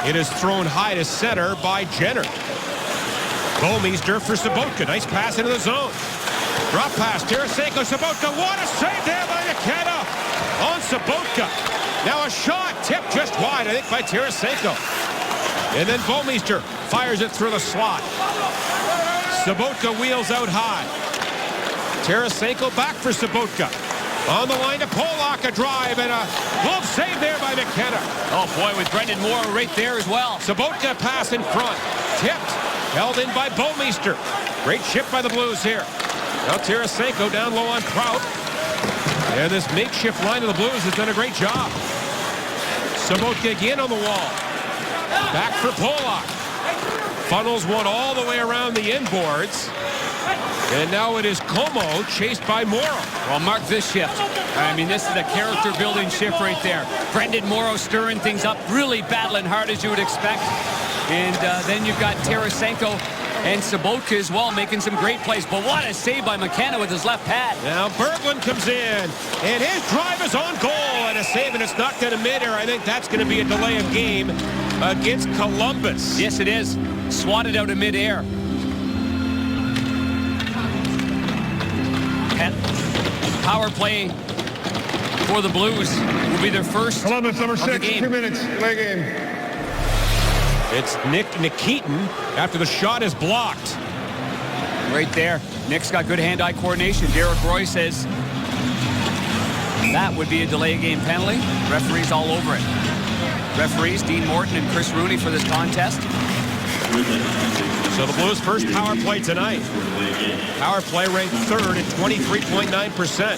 it is thrown high to center by Jenner. Bouwmeester for Sobotka. Nice pass into the zone. Drop pass, Tarasenko, Sobotka. What a save there by McKenna on Sobotka. Now a shot, tipped just wide, I think, by Tarasenko. And then Bouwmeester fires it through the slot. Sobotka wheels out high. Tarasenko back for Sobotka. On the line to Polak, a drive, and a glove save there by McKenna. Oh, boy, with Brendan Morrow right there as well. Sobotka pass in front. Tipped. Held in by Bouwmeester. Great chip by the Blues here. Now Tarasenko down low on Prout. And this makeshift line of the Blues has done a great job. Sobotka again on the wall. Back for Polak. Funnels one all the way around the inboards. And now it is Como chased by Morrow. Well, mark this shift. I mean, this is a character-building shift right there. Brendan Morrow stirring things up, really battling hard as you would expect. And then you've got Tarasenko and Sobotka as well making some great plays. But what a save by McKenna with his left pad. Now Berglund comes in, and his drive is on goal. And a save, and it's knocked out of midair. I think that's going to be a delay of game against Columbus. Yes, it is. Swatted out of midair. Power play for the Blues will be their first. Columbus, number 6, 2 minutes, delay game. It's Nick Nikitin after the shot is blocked. Right there. Nick's got good hand-eye coordination. Derek Roy says that would be a delay game penalty. Referees all over it. Referees Dean Morton and Chris Rooney for this contest. So the Blues' first power play tonight. Power play ranked 3rd at 23.9%.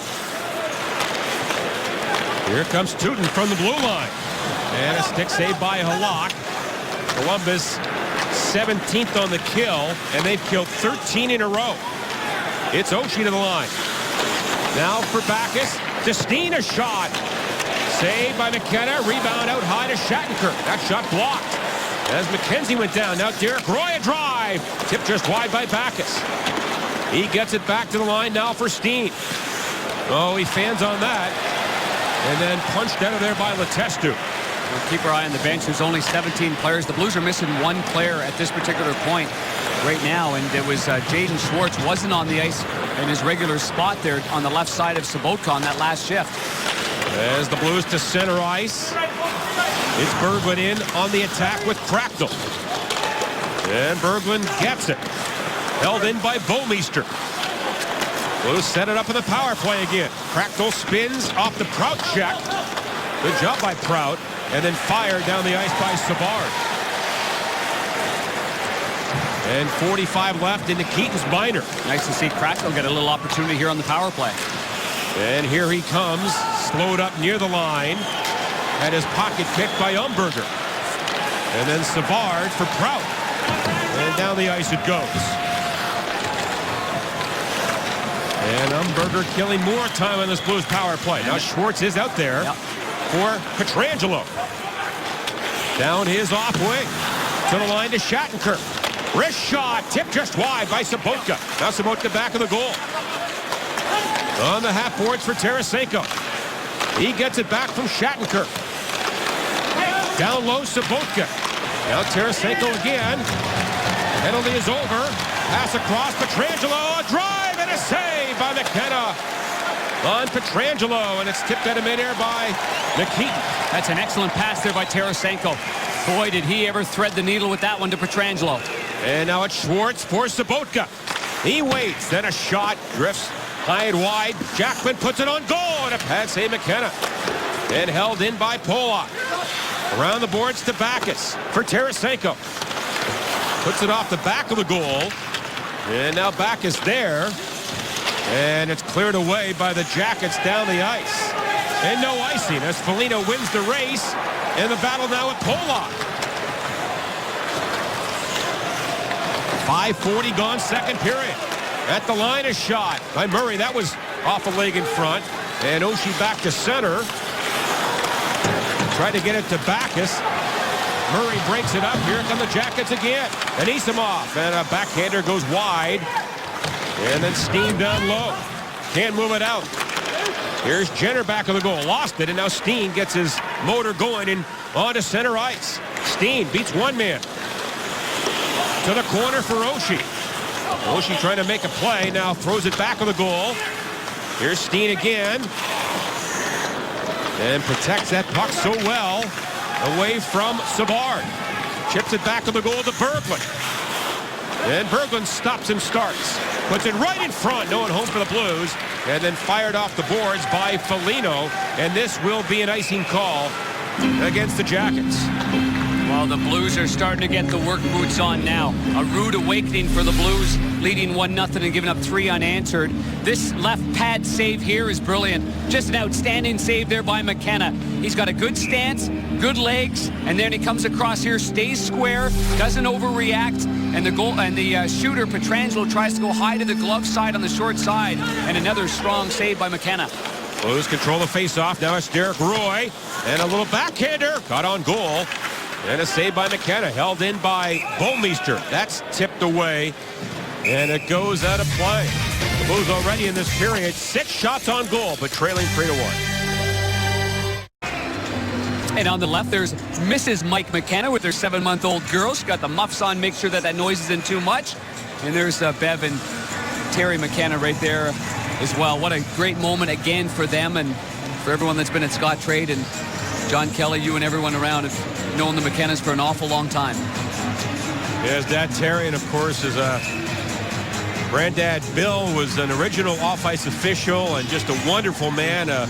Here comes Teuton from the blue line. And a stick save by Halak. Columbus 17th on the kill, and they've killed 13 in a row. It's Oshie to the line. Now for Bacchus. To Steen, a shot. Saved by McKenna. Rebound out high to Shattenkirk. That shot blocked. As McKenzie went down, now Derek Roy, a drive. Tipped just wide by Bacchus. He gets it back to the line now for Steen. Oh, he fans on that. And then punched out of there by Letestu. We'll keep our eye on the bench. There's only 17 players. The Blues are missing one player at this particular point right now, and it was Jaden Schwartz wasn't on the ice in his regular spot there on the left side of Sobotka on that last shift. As the Blues to center ice. It's Berglund in on the attack with Cracknell. And Berglund gets it. Held in by Bouwmeester. Blues set it up in the power play again. Cracknell spins off the Prout check. Good job by Prout. And then fired down the ice by Savard. And 45 left into Keaton's minor. Nice to see Cracknell get a little opportunity here on the power play. And here he comes, slowed up near the line. Had his pocket picked by Umberger. And then Savard for Prout. And down the ice it goes. And Umberger killing more time on this Blues power play. Now Schwartz is out there for Pietrangelo. Down his off wing. To the line to Shattenkirk. Wrist shot, tipped just wide by Sobotka. Now Sobotka back of the goal. On the half boards for Tarasenko. He gets it back from Shattenkirk. Down low, Sobotka. Now Tarasenko again. Penalty is over. Pass across, Pietrangelo. A drive and a save by McKenna. On Pietrangelo, and it's tipped out of midair by Nikitin. That's an excellent pass there by Tarasenko. Boy, did he ever thread the needle with that one to Pietrangelo. And now it's Schwartz for Sobotka. He waits, then a shot, drifts high and wide. Jackman puts it on goal, and a pad save McKenna. And held in by Polak. Around the boards to Backes for Tarasenko. Puts it off the back of the goal. And now Backes there. And it's cleared away by the Jackets down the ice. And no icing as Foligno wins the race. And the battle now with Polak. 5:40 gone, second period. At the line, a shot by Murray. That was off a leg in front. And Oshie back to center. Tried to get it to Backes. Murray breaks it up. Here come the Jackets again. Anisimov. And a backhander goes wide. And then Steen down low. Can't move it out. Here's Jenner back of the goal. Lost it, and now Steen gets his motor going and onto center ice. Steen beats one man. To the corner for Oshie. Oshie trying to make a play. Now throws it back of the goal. Here's Steen again. And protects that puck so well. Away from Savard. Chips it back of the goal to Berglund. And Berglund stops and starts. Puts it right in front. No one home for the Blues. And then fired off the boards by Foligno. And this will be an icing call against the Jackets. Well, the Blues are starting to get the work boots on now. A rude awakening for the Blues, leading 1-0 and giving up 3 unanswered. This left pad save here is brilliant. Just an outstanding save there by McKenna. He's got a good stance, good legs, and then he comes across here, stays square, doesn't overreact, and the shooter Pietrangelo tries to go high to the glove side on the short side, and another strong save by McKenna. Blues control the face-off. Now it's Derek Roy, and a little backhander. Got on goal. And a save by McKenna, held in by Bouwmeester. That's tipped away, and it goes out of play. The Blues already in this period, 6 shots on goal, but trailing 3-1. And on the left, there's Mrs. Mike McKenna with her 7-month-old girl. She's got the muffs on, make sure that that noise isn't too much. And there's Bev and Terry McKenna right there as well. What a great moment again for them and for everyone that's been at Scottrade. And John Kelly, you and everyone around have known the McKennas for an awful long time. Yes, Dad Terry, and of course his granddad Bill was an original off-ice official and just a wonderful man, a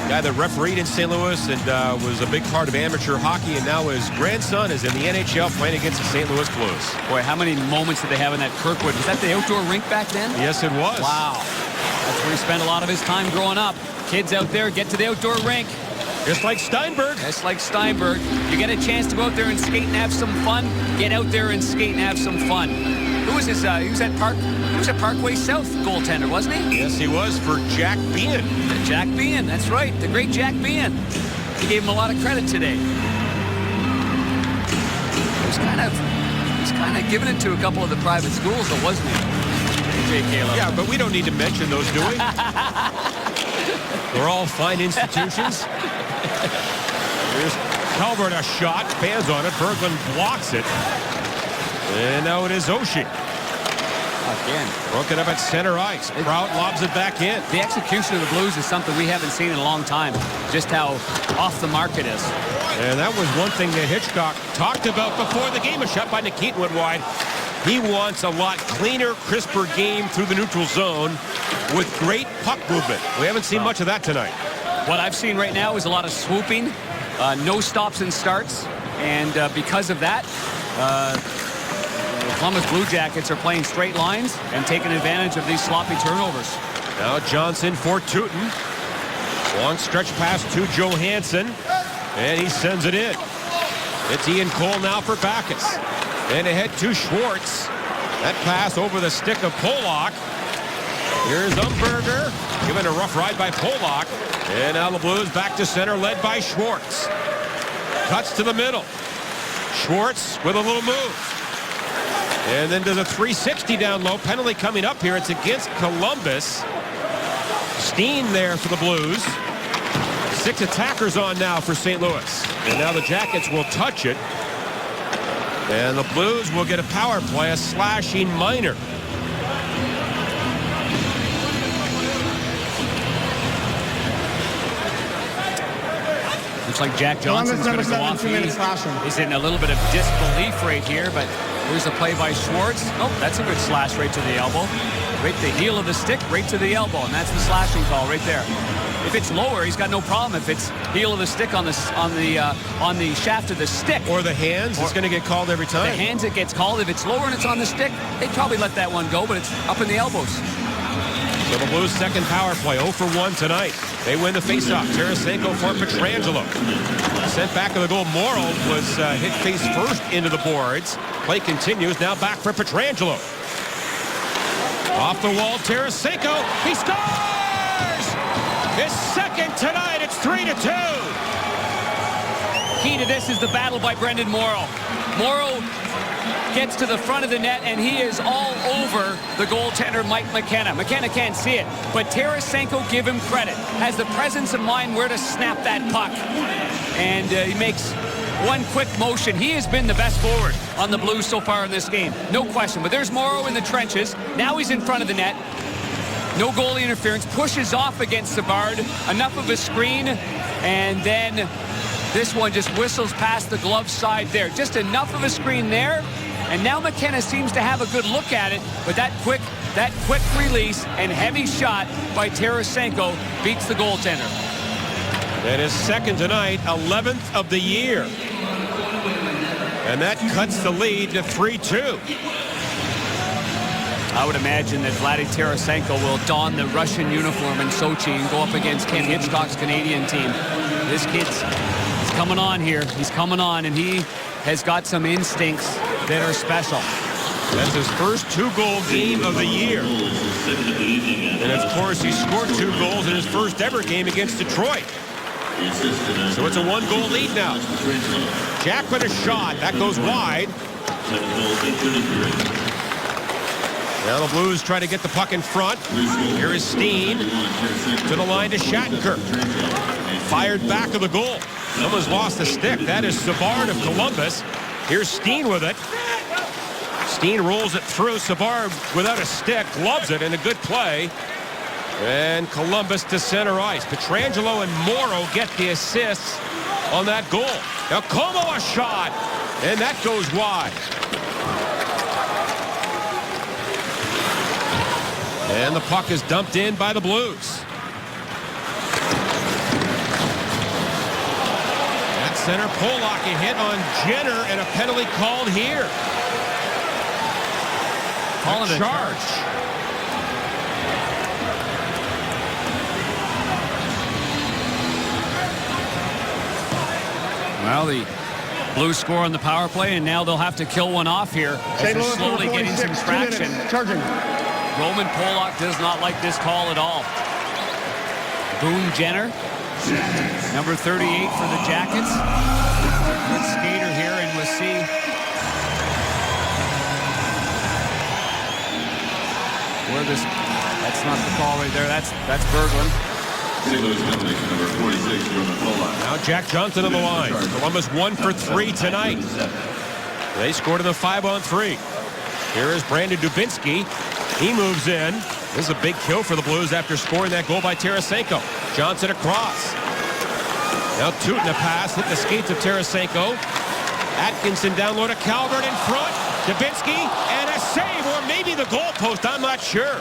guy that refereed in St. Louis and was a big part of amateur hockey, and now his grandson is in the NHL playing against the St. Louis Blues. Boy, how many moments did they have in that Kirkwood? Was that the outdoor rink back then? Yes, it was. Wow. That's where he spent a lot of his time growing up. Kids out there, get to the outdoor rink. Just like Steinberg. Just like Steinberg. You get a chance to go out there and skate and have some fun. Get out there and skate and have some fun. Who was his? He was at Parkway South goaltender, wasn't he? Yes, he was, for Jack Bean. Jack Bean, that's right. The great Jack Bean. He gave him a lot of credit today. He was kind of giving it to a couple of the private schools, though, wasn't he? Jay Caleb. Yeah, but we don't need to mention those, do we? They're all fine institutions. Here's Calvert, a shot. Fans on it. Berglund blocks it. And now it is Oshie. Again. Broke it up at center ice. Prout lobs it back in. The execution of the Blues is something we haven't seen in a long time. Just how off the mark it is. And that was one thing that Hitchcock talked about before the game. A shot by Nikitin went wide. He wants a lot cleaner, crisper game through the neutral zone with great puck movement. We haven't seen much of that tonight. What I've seen right now is a lot of swooping, no stops and starts, and because of that, the Columbus Blue Jackets are playing straight lines and taking advantage of these sloppy turnovers. Now Johnson for Tooten. Long stretch pass to Johansson, and he sends it in. It's Ian Cole now for Backes. And ahead to Schwartz. That pass over the stick of Polak. Here's Umberger, given a rough ride by Polak. And now the Blues back to center, led by Schwartz. Cuts to the middle. Schwartz with a little move. And then does a 360 down low. Penalty coming up here. It's against Columbus. Steen there for the Blues. 6 attackers on now for St. Louis. And now the Jackets will touch it. And the Blues will get a power play, a slashing minor. Looks like Jack Johnson's going to go off. He's in a little bit of disbelief right here, but here's a play by Schwartz. Oh, that's a good slash right to the elbow. Right the heel of the stick, right to the elbow, and that's the slashing call right there. If it's lower, he's got no problem. If it's heel of the stick on the shaft of the stick or the hands, it's going to get called every time. The hands, it gets called. If it's lower and it's on the stick, they'd probably let that one go, but it's up in the elbows. So the Blues' second power play, 0 for 1 tonight. They win the faceoff. Tarasenko for Pietrangelo. Sent back of the goal. Morrow was hit face first into the boards. Play continues. Now back for Pietrangelo. Off the wall, Tarasenko. He scores! His second tonight. It's 3-2. Key to this is the battle by Brendan Morrow. Morrow gets to the front of the net, and he is all over the goaltender, Mike McKenna. McKenna can't see it, but Tarasenko, give him credit, has the presence of mind where to snap that puck. And he makes one quick motion. He has been the best forward on the Blues so far in this game, no question. But there's Morrow in the trenches. Now he's in front of the net. No goalie interference, pushes off against Savard. Enough of a screen, and then this one just whistles past the glove side there. Just enough of a screen there. And now McKenna seems to have a good look at it, but that quick release and heavy shot by Tarasenko beats the goaltender. That is second tonight, 11th of the year. And that cuts the lead to 3-2. I would imagine that Vladdy Tarasenko will don the Russian uniform in Sochi and go up against Ken Hitchcock's Canadian team. This kid's coming on here. He's coming on, and he has got some instincts that are special. That's his first 2-goal game of the year. And of course, he scored 2 goals in his first ever game against Detroit. So it's a 1-goal lead now. Jack with a shot. That goes wide. Now the Blues try to get the puck in front. Here is Steen to the line to Shattenkirk. Fired back of the goal. Someone's lost the stick. That is Savard of Columbus. Here's Steen with it. Steen rolls it through. Savard without a stick. Loves it, and a good play. And Columbus to center ice. Pietrangelo and Morrow get the assists on that goal. Now Como a shot, and that goes wide. And the puck is dumped in by the Blues. At center, Polak a hit on Jenner, and a penalty called here. Calling a charge. Well, the Blues score on the power play, and now they'll have to kill one off here as they're slowly getting some traction. Charging. Roman Polak does not like this call at all. Boone Jenner, number 38 for the Jackets. Good skater here, and we'll see. Where this, that's not the call right there. That's Berglund. Now Jack Johnson on the line. Columbus 1 for 3 tonight. They scored in the 5-on-3. Here is Brandon Dubinsky. He moves in. This is a big kill for the Blues after scoring that goal by Tarasenko. Johnson across. Now Tooten a pass, hit the skates of Tarasenko. Atkinson down low to Calvert in front. Dubinsky, and a save, or maybe the goalpost, I'm not sure.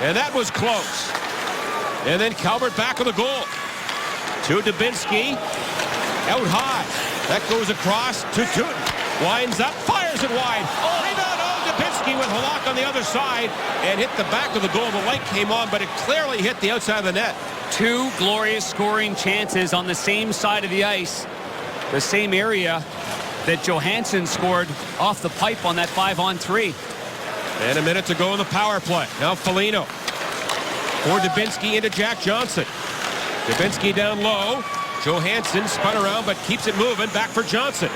And that was close. And then Calvert back of the goal. To Dubinsky, out high. That goes across to Tootin. Winds up, fires it wide. Oh, rebound, Dubinsky with Halak on the other side and hit the back of the goal. The light came on, but it clearly hit the outside of the net. Two glorious scoring chances on the same side of the ice, the same area that Johansson scored off the pipe on that 5-on-3. And a minute to go in the power play. Now Foligno for Dubinsky into Jack Johnson. Dubinsky down low. Johansson spun around but keeps it moving. Back for Johnson.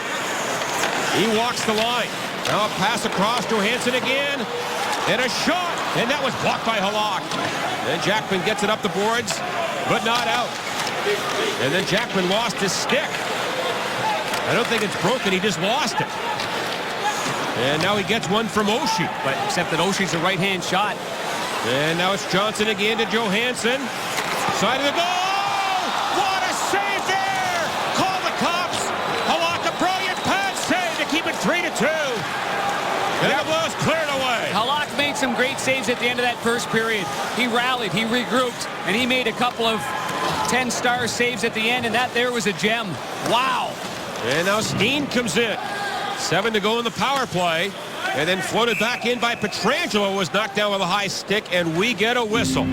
He walks the line. Now a pass across. Johansson again. And a shot. And that was blocked by Halak. Then Jackman gets it up the boards, but not out. And then Jackman lost his stick. I don't think it's broken. He just lost it. And now he gets one from Oshie. But except that Oshie's a right-hand shot. And now it's Johnson again to Johansson. Side of the goal. What a save there. Call the cops. Halak, a brilliant pass save to keep it 3-2. And that was cleared away. Halak made some great saves at the end of that first period. He rallied, he regrouped, and he made a couple of 10-star saves at the end, and that there was a gem. Wow. And now Steen comes in. 7 to go in the power play. And then floated back in by Pietrangelo, was knocked down with a high stick, and we get a whistle.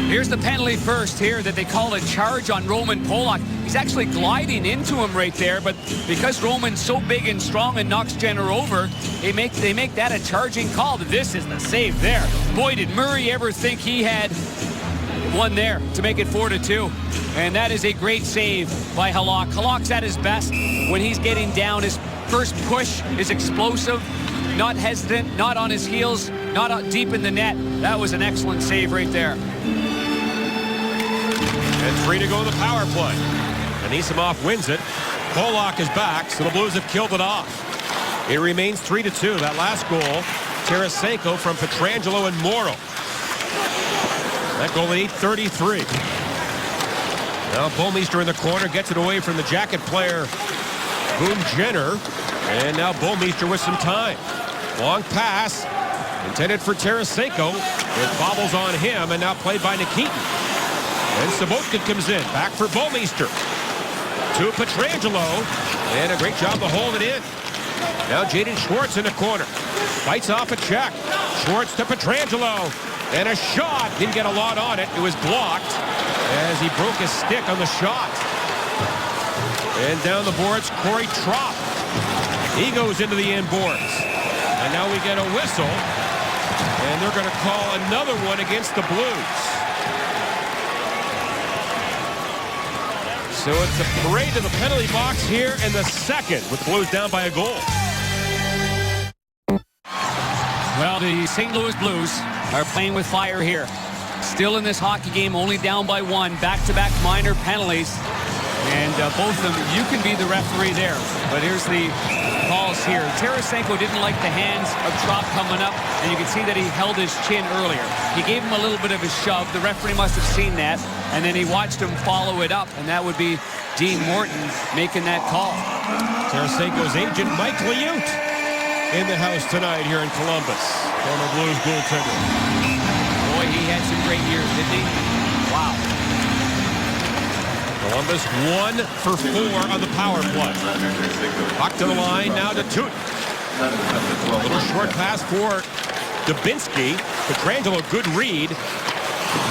Here's the penalty first here that they call a charge on Roman Polak. He's actually gliding into him right there, but because Roman's so big and strong and knocks Jenner over, they make that a charging call. This is the save there. Boy, did Murray ever think he had one there to make it 4-2. And that is a great save by Halak. Halak's at his best when he's getting down. His first push is explosive, not hesitant, not on his heels, not out deep in the net. That was an excellent save right there. And 3 to go in the power play. Anisimov wins it. Polak is back, so the Blues have killed it off. It remains 3-2. That last goal, Tarasenko from Pietrangelo and Morrow. That goal at 8:33. Now Bouwmeester in the corner, gets it away from the Jacket player, Boone Jenner. And now Bouwmeester with some time. Long pass, intended for Tarasenko. It bobbles on him, and now played by Nikitin. And Sabotka comes in, back for Bouwmeester. To Pietrangelo, and a great job to hold it in. Now Jaden Schwartz in the corner. Bites off a check. Schwartz to Pietrangelo. And a shot. Didn't get a lot on it. It was blocked as he broke his stick on the shot. And down the boards, Corey Trop. He goes into the end boards. And now we get a whistle. And they're going to call another one against the Blues. So it's a parade to the penalty box here in the second, with the Blues down by a goal. Well, the St. Louis Blues are playing with fire here. Still in this hockey game, only down by 1. Back-to-back minor penalties. And both of them, you can be the referee there. But here's the calls here. Tarasenko didn't like the hands of Trop coming up, and you can see that he held his chin earlier. He gave him a little bit of a shove. The referee must have seen that, and then he watched him follow it up, and that would be Dean Morton making that call. Tarasenko's agent, Mike Liut, in the house tonight here in Columbus. Former Blues goaltender. Boy, he had some great years, didn't he? Wow. Columbus 1 for 4 on the power play. Puck to the line now to Tootin. A little short pass for Dubinsky. Pietrangelo, good read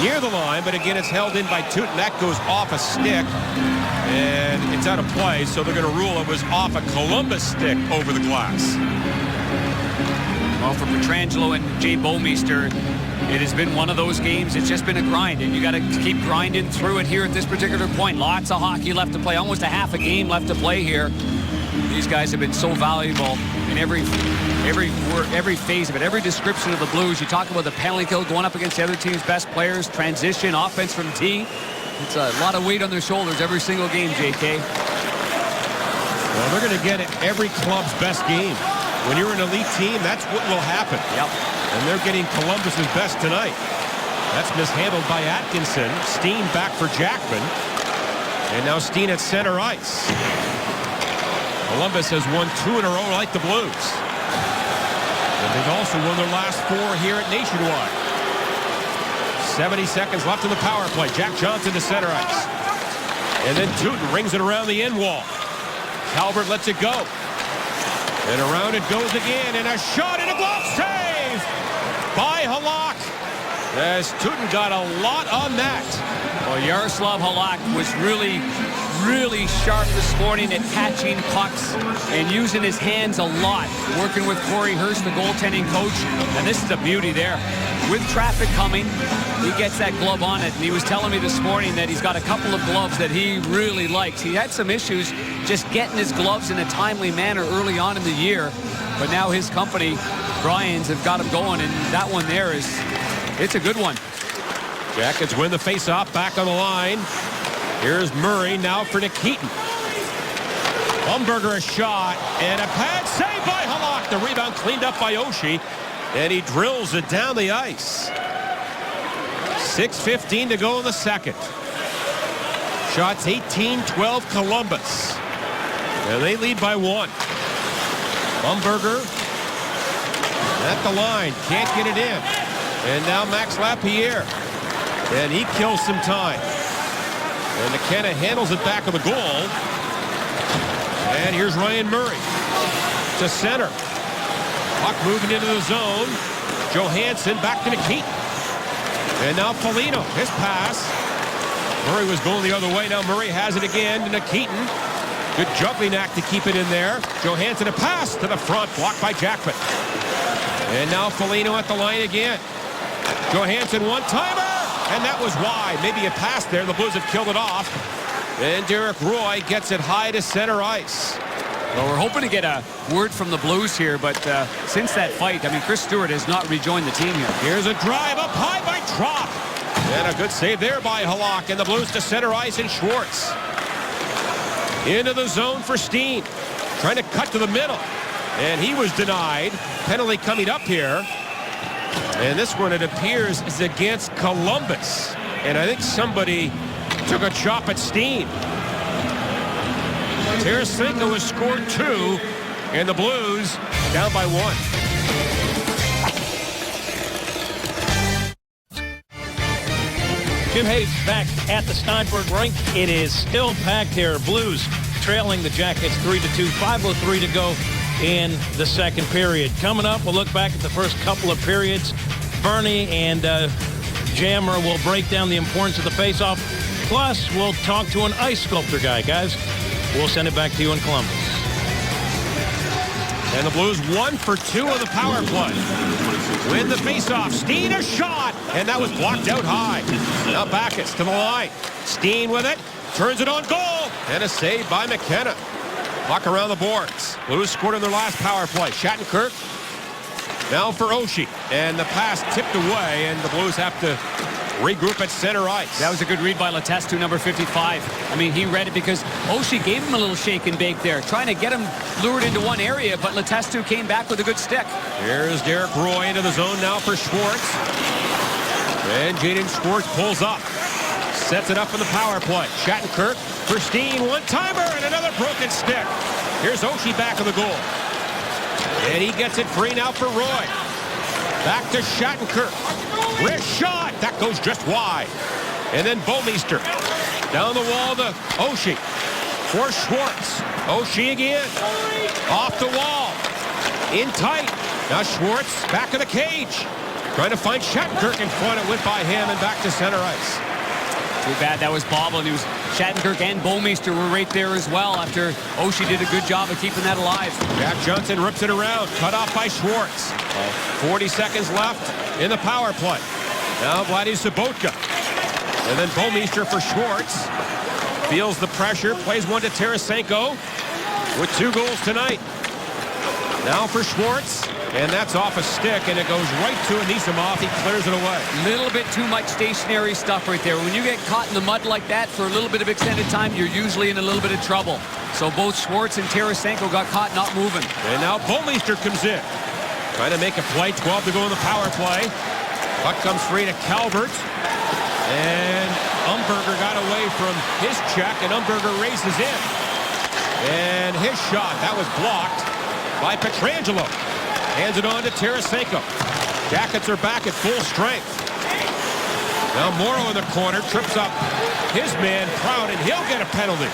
near the line, but again it's held in by Tootin. That goes off a stick, and it's out of play, so they're going to rule it was off a Columbus stick over the glass. Well, for Pietrangelo and Jay Bouwmeester, it has been one of those games. It's just been a grind, and you got to keep grinding through it here at this particular point. Lots of hockey left to play, almost a half a game left to play here. These guys have been so valuable in every phase of it, every description of the Blues. You talk about the penalty kill, going up against the other team's best players, transition, offense from T. It's a lot of weight on their shoulders every single game, JK. Well, they're going to get it every club's best game. When you're an elite team, that's what will happen. Yep. And they're getting Columbus's best tonight. That's mishandled by Atkinson. Steen back for Jackman. And now Steen at center ice. Columbus has won 2 in a row like the Blues. And they've also won their last 4 here at Nationwide. 70 seconds left in the power play. Jack Johnson to center ice. And then Tootin rings it around the end wall. Calvert lets it go. And around it goes again. And a shot and a glove save by Halak. As Tootin got a lot on that. Well, Yaroslav Halak was really sharp this morning at catching pucks and using his hands a lot, working with Corey Hurst, the goaltending coach. And this is a beauty there. With traffic coming, he gets that glove on it. And he was telling me this morning that he's got a couple of gloves that he really likes. He had some issues just getting his gloves in a timely manner early on in the year. But now his company, Brian's, have got him going. And that one there it's a good one. Jackets win the faceoff, back on the line. Here's Murray now for Nikitin. Umberger a shot and a pad save by Halak. The rebound cleaned up by Oshie, and he drills it down the ice. 6:15 to go in the second. Shots 18-12 Columbus. And they lead by 1. Umberger at the line, can't get it in. And now Max Lapierre. And he kills some time. And McKenna handles it back of the goal. And here's Ryan Murray to center. Puck moving into the zone. Johansson back to Nikitin. And now Foligno, his pass. Murray was going the other way. Now Murray has it again to Nikitin. Good juggling act to keep it in there. Johansson a pass to the front, blocked by Jackman. And now Foligno at the line again. Johansson one-timer. And that was wide. Maybe a pass there. The Blues have killed it off. And Derek Roy gets it high to center ice. Well, we're hoping to get a word from the Blues here, but since that fight, I mean, Chris Stewart has not rejoined the team here. Here's a drive up high by Trop. And a good save there by Halak. And the Blues to center ice and Schwartz. Into the zone for Steen. Trying to cut to the middle. And he was denied. Penalty coming up here. And this one, it appears, is against Columbus. And I think somebody took a chop at Steen. Tarasenko has scored 2, and the Blues down by 1. Jim Hayes back at the Steinberg rink. It is still packed here. Blues trailing the Jackets 3-2. 5:03 to go in the second period. Coming up, we'll look back at the first couple of periods. Bernie and Jammer will break down the importance of the faceoff. Plus, we'll talk to an ice sculptor guy. Guys, we'll send it back to you in Columbus. And the Blues 1 for 2 on the power play. Win the faceoff. Steen a shot, and that was blocked out high. Now Backes to the line. Steen with it, turns it on goal, and a save by McKenna. Puck around the boards. Blues scored on their last power play. Shattenkirk now for Oshie, and the pass tipped away, and the Blues have to regroup at center ice. That was a good read by Letestu, number 55. I mean, he read it because Oshie gave him a little shake and bake there, trying to get him lured into one area, but Letestu came back with a good stick. Here's Derek Roy into the zone now for Schwartz. And Jaden Schwartz pulls up. Sets it up in the power play. Shattenkirk for Steen. One-timer and another broken stick. Here's Oshie back of the goal. And he gets it free now for Roy. Back to Shattenkirk. Wrist shot. That goes just wide. And then Bouwmeester down the wall to Oshie. For Schwartz. Oshie again. Off the wall. In tight. Now Schwartz back of the cage. Trying to find Shattenkirk in front. It went by him and back to center ice. Too bad that was bobbling. He was Shattenkirk and Bouwmeester were right there as well after Oshie did a good job of keeping that alive. Jack Johnson rips it around. Cut off by Schwartz. 40 seconds left in the power play. Now Vladimir Sobotka. And then Bouwmeester for Schwartz. Feels the pressure. Plays one to Tarasenko with 2 goals tonight. Now for Schwartz. And that's off a stick, and it goes right to Anisimov. He clears it away. Little bit too much stationary stuff right there. When you get caught in the mud like that for a little bit of extended time, you're usually in a little bit of trouble. So both Schwartz and Tarasenko got caught not moving. And now Bouwmeester comes in. Trying to make a play. 12 to go in the power play. Puck comes free to Calvert. And Umberger got away from his check, and Umberger races in. And his shot, that was blocked by Pietrangelo. Hands it on to Tarasenko. Jackets are back at full strength. Now Morrow in the corner, trips up his man, Proud, and he'll get a penalty.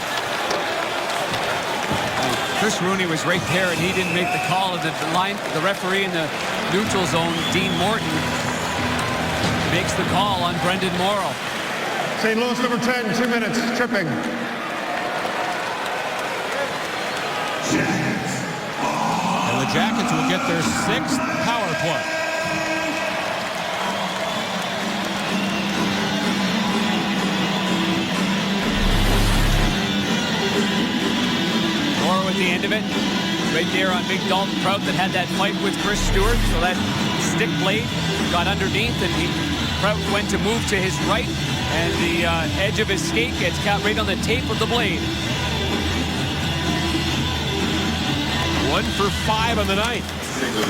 Chris Rooney was right there, and he didn't make the call. The referee in the neutral zone, Dean Morton, makes the call on Brendan Morrow. St. Louis number 10, 2 minutes, tripping. And the Jackets will get their 6th power play. Morrow at the end of it, right there on Big Dalton Prout that had that fight with Chris Stewart. So that stick blade got underneath, and Prout went to move to his right, and the edge of his skate gets caught right on the tape of the blade. 1 for 5 on the night.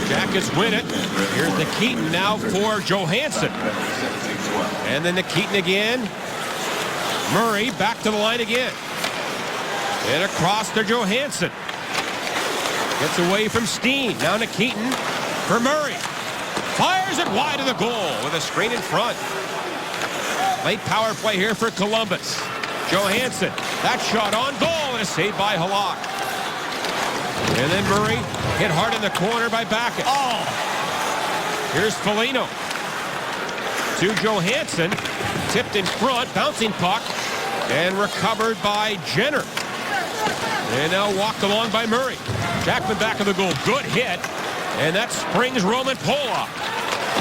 Jackets win it. Here's Nikitin now for Johansson. And then Nikitin again. Murray back to the line again. And across to Johansson. Gets away from Steen. Now Nikitin for Murray. Fires it wide of the goal with a screen in front. Late power play here for Columbus. Johansson. That shot on goal and a save by Halak. And then Murray hit hard in the corner by Backes. Oh! Here's Foligno. To Johansson. Tipped in front. Bouncing puck. And recovered by Jenner. And now walked along by Murray. Jackman back of the goal. Good hit. And that springs Roman Polak.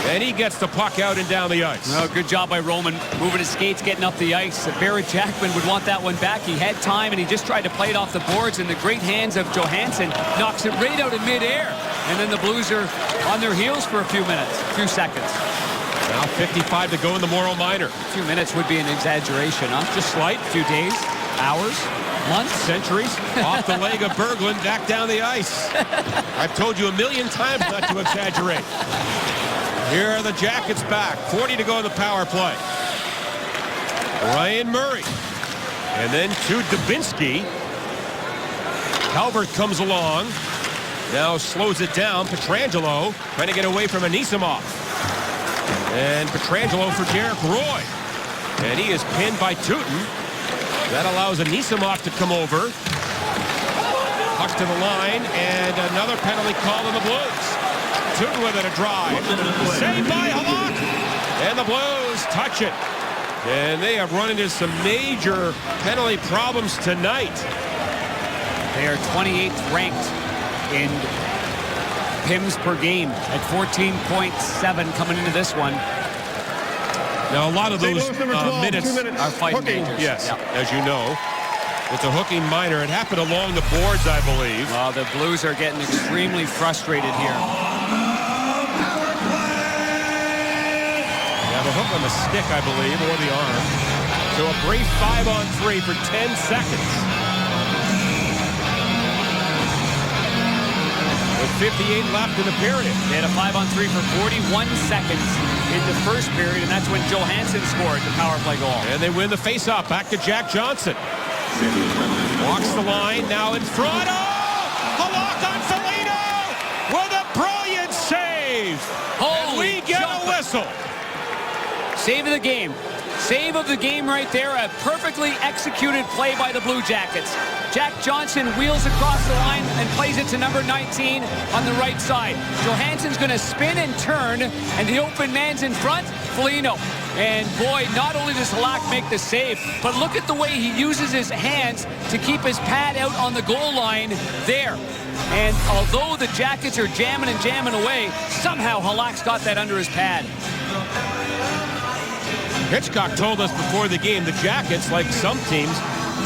And he gets the puck out and down the ice. Oh, good job by Roman, moving his skates, getting up the ice. Barrett Jackman would want that one back. He had time, and he just tried to play it off the boards, and the great hands of Johansson knocks it right out in midair. And then the Blues are on their heels for a few seconds. Now 55 to go in the Morrow Minor. A few minutes would be an exaggeration, huh? Just slight. A few days, hours, months, centuries. Off the leg of Berglund, back down the ice. I've told you a million times not to exaggerate. Here are the Jackets back. 40 to go in the power play. Ryan Murray. And then to Dubinsky. Calvert comes along. Now slows it down. Pietrangelo trying to get away from Anisimov. And Pietrangelo for Derek Roy. And he is pinned by Tootin. That allows Anisimov to come over. Puck to the line. And another penalty call on the Blues. Tootin with it, a drive. Saved by Halak. And the Blues touch it. And they have run into some major penalty problems tonight. They are 28th ranked in PIMs per game at 14.7 coming into this one. Now, a lot of those 12, minutes are fighting majors. Yes, yeah. As you know. It's a hooking minor. It happened along the boards, I believe. The Blues are getting extremely frustrated here. Yeah, the hook on the stick, I believe, or the arm. So a brief 5-on-3 for 10 seconds. With 58 left in the period. They had a 5-on-3 for 41 seconds in the first period, and that's when Johansson scored the power play goal. And they win the faceoff. Back to Jack Johnson. Walks the line, now in front. Oh! Halak on Foligno with a brilliant save. And we get a whistle. Save of the game. Save of the game right there. A perfectly executed play by the Blue Jackets. Jack Johnson wheels across the line and plays it to number 19 on the right side. Johansson's going to spin and turn, and the open man's in front, Foligno. And boy, not only does Halak make the save, but look at the way he uses his hands to keep his pad out on the goal line there. And although the Jackets are jamming and jamming away, somehow Halak's got that under his pad. Hitchcock told us before the game, the Jackets, like some teams,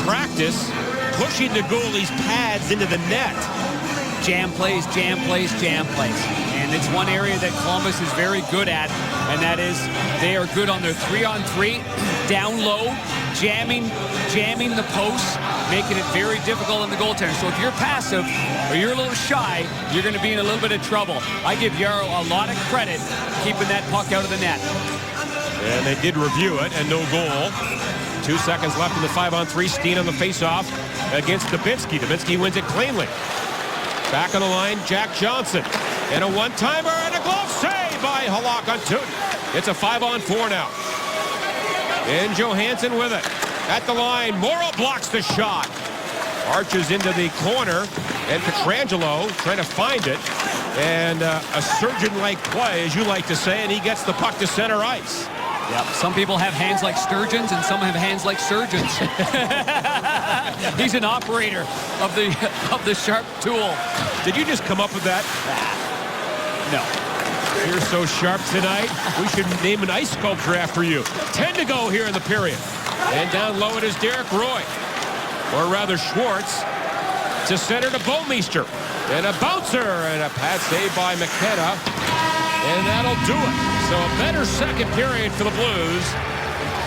practice pushing the goalie's pads into the net. Jam plays, jam plays, jam plays. And it's one area that Columbus is very good at, and that is they are good on their 3-on-3, down low, jamming the posts, making it very difficult on the goaltender. So if you're passive or you're a little shy, you're going to be in a little bit of trouble. I give Yarrow a lot of credit keeping that puck out of the net. And they did review it, and no goal. 2 seconds left in the 5-on-3. Steen on the faceoff. against Dubinsky. Dubinsky wins it cleanly. Back on the line, Jack Johnson. And a one-timer and a glove save by Halak on Tootin. It's a 5-on-4 now. And Johansson with it. At the line, Morrow blocks the shot. Arches into the corner, and Pietrangelo trying to find it. And a surgeon-like play, as you like to say, and he gets the puck to center ice. Yep. Some people have hands like sturgeons, and some have hands like surgeons. He's an operator of the sharp tool. Did you just come up with that? No. You're so sharp tonight. We should name an ice sculpture after you. 10 to go here in the period. And down low it is Derek Roy. Or rather Schwartz. To center to Bouwmeester. And a bouncer and a pad save by McKenna. And that'll do it. So a better second period for the Blues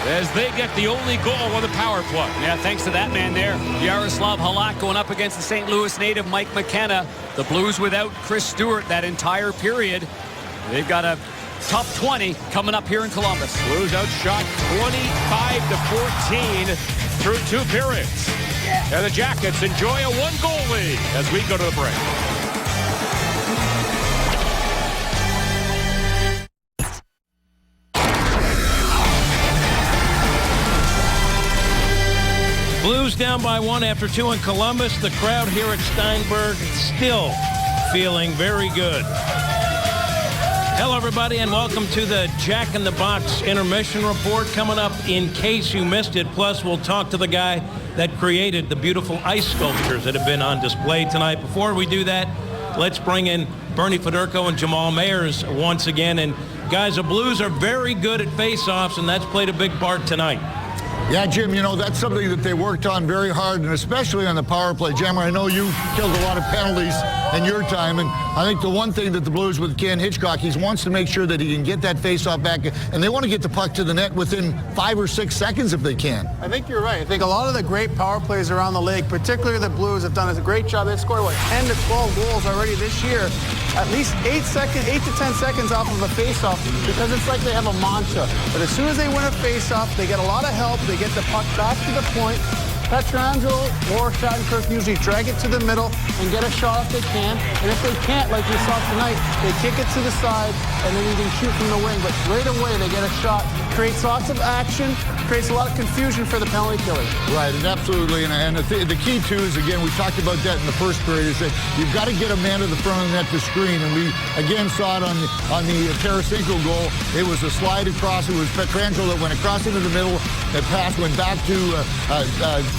as they get the only goal on the power play. Yeah, thanks to that man there. Yaroslav Halak going up against the St. Louis native Mike McKenna. The Blues without Chris Stewart that entire period. They've got a top 20 coming up here in Columbus. Blues outshot 25-14 through 2 periods. And the Jackets enjoy a 1-goal lead as we go to the break. Blues down by 1 after 2 in Columbus. The crowd here at Steinberg still feeling very good. Hello, everybody, and welcome to the Jack in the Box intermission report coming up in case you missed it. Plus, we'll talk to the guy that created the beautiful ice sculptures that have been on display tonight. Before we do that, let's bring in Bernie Federko and Jamal Mayers once again. And, guys, the Blues are very good at face-offs, and that's played a big part tonight. Yeah, Jim, you know, that's something that they worked on very hard, and especially on the power play. Jammer, I know you killed a lot of penalties in your time, and I think the one thing that the Blues with Ken Hitchcock, he wants to make sure that he can get that face-off back, and they want to get the puck to the net within 5 or 6 seconds if they can. I think you're right. I think a lot of the great power plays around the league, particularly the Blues, have done a great job. They've scored, 10 to 12 goals already this year. At least 8 to 10 seconds off of a face-off, because it's like they have a mantra. But as soon as they win a face-off, they get a lot of help. They get the puck back to the point. Pietrangelo or Shattenkirk usually drag it to the middle and get a shot if they can. And if they can't, like we saw tonight, they kick it to the side, and then you can shoot from the wing. But right away, they get a shot. Creates lots of action, creates a lot of confusion for the penalty killers. Right, and absolutely. And the key, too, is, again, we talked about that in the first period, is that you've got to get a man to the front of the net to screen. And we, again, saw it on the Tarasenko goal. It was a slide across. It was Pietrangelo that went across into the middle. That pass went back to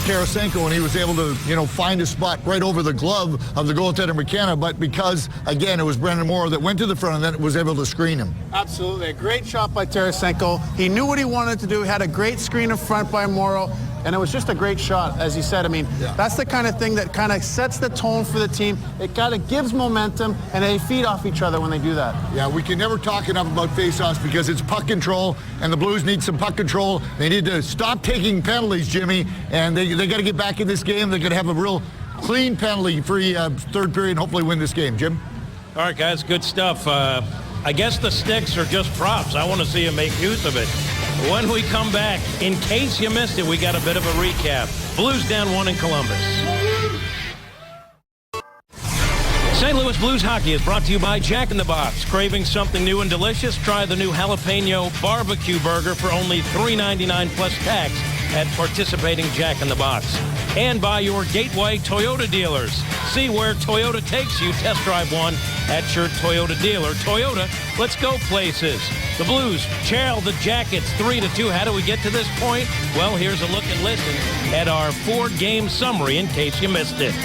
Tarasenko, and he was able to, find a spot right over the glove of the goaltender McKenna. But because, again, it was Brendan Morrow that went to the front of the net, was able to screen him. Absolutely. A great shot by Tarasenko. He knew what he wanted to do. He had a great screen in front by Morrow, and it was just a great shot, as you said. I mean, That's the kind of thing that kind of sets the tone for the team. It kind of gives momentum, and they feed off each other when they do that. Yeah, we can never talk enough about faceoffs because it's puck control, and the Blues need some puck control. They need to stop taking penalties, Jimmy, and they got to get back in this game. They're going to have a real clean penalty-free third period and hopefully win this game. Jim? All right, guys, good stuff. I guess the sticks are just props. I want to see him make use of it. When we come back, in case you missed it, we got a bit of a recap. Blues down 1 in Columbus. St. Louis Blues hockey is brought to you by Jack in the Box. Craving something new and delicious? Try the new jalapeno barbecue burger for only $3.99 plus tax at participating Jack in the Box. And by your Gateway Toyota dealers. See where Toyota takes you. Test drive one at your Toyota dealer. Toyota, let's go places. The Blues trail the Jackets 3-2. How do we get to this point? Well, here's a look and listen at our 4-game summary in case you missed it.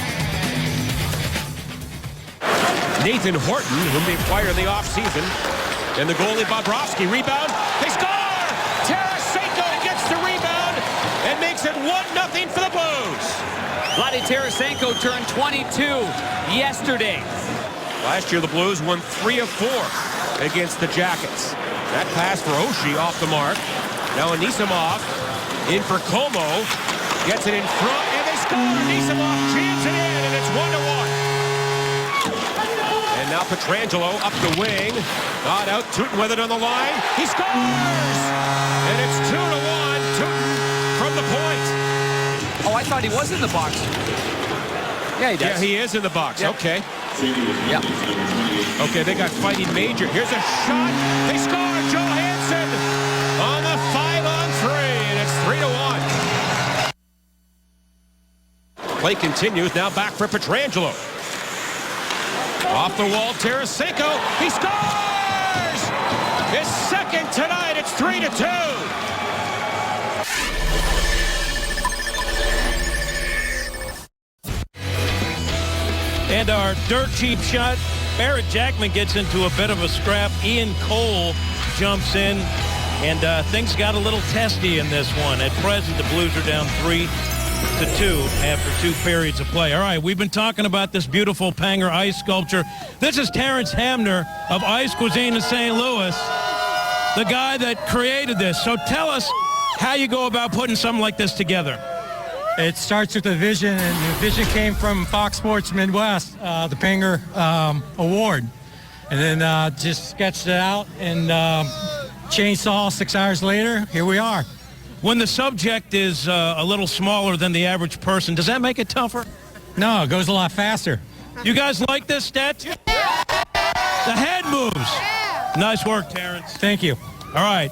Nathan Horton, whom they acquired in the offseason. And the goalie Bobrovsky rebound. They score! Tarasenko gets the rebound and makes it 1-0 for the Blues. Vladdy Tarasenko turned 22 yesterday. Last year, the Blues won 3 of 4 against the Jackets. That pass for Oshie off the mark. Now Anisimov in for Como. Gets it in front, and they score! Anisimov jams it in, and it's 1-1. And now Pietrangelo up the wing. Got out, Tootin with it on the line. He scores! And it's 2-1, Tootin from the point. Oh, I I thought he was in the box. Yeah, he does. Yeah, he is in the box. Yep. Okay. Yep. Okay, they got fighting major. Here's a shot. They score. Johansson on the 5-on-3, and it's 3-1. Play continues. Now back for Pietrangelo. Off the wall, Tarasenko. He scores! His second tonight. It's 3-2. And our dirt cheap shot, Barrett Jackman gets into a bit of a scrap. Ian Cole jumps in, and things got a little testy in this one. At present, the Blues are down 3-2 after 2 periods of play. All right, we've been talking about this beautiful Panger ice sculpture. This is Terrence Hamner of Ice Cuisine in St. Louis, the guy that created this. So tell us how you go about putting something like this together. It starts with a vision, and the vision came from Fox Sports Midwest, the Panger Award. And then just sketched it out and chainsaw 6 hours later, here we are. When the subject is a little smaller than the average person, does that make it tougher? No, it goes a lot faster. You guys like this, Stet? Yeah. The head moves. Yeah. Nice work, Terrence. Thank you. All right.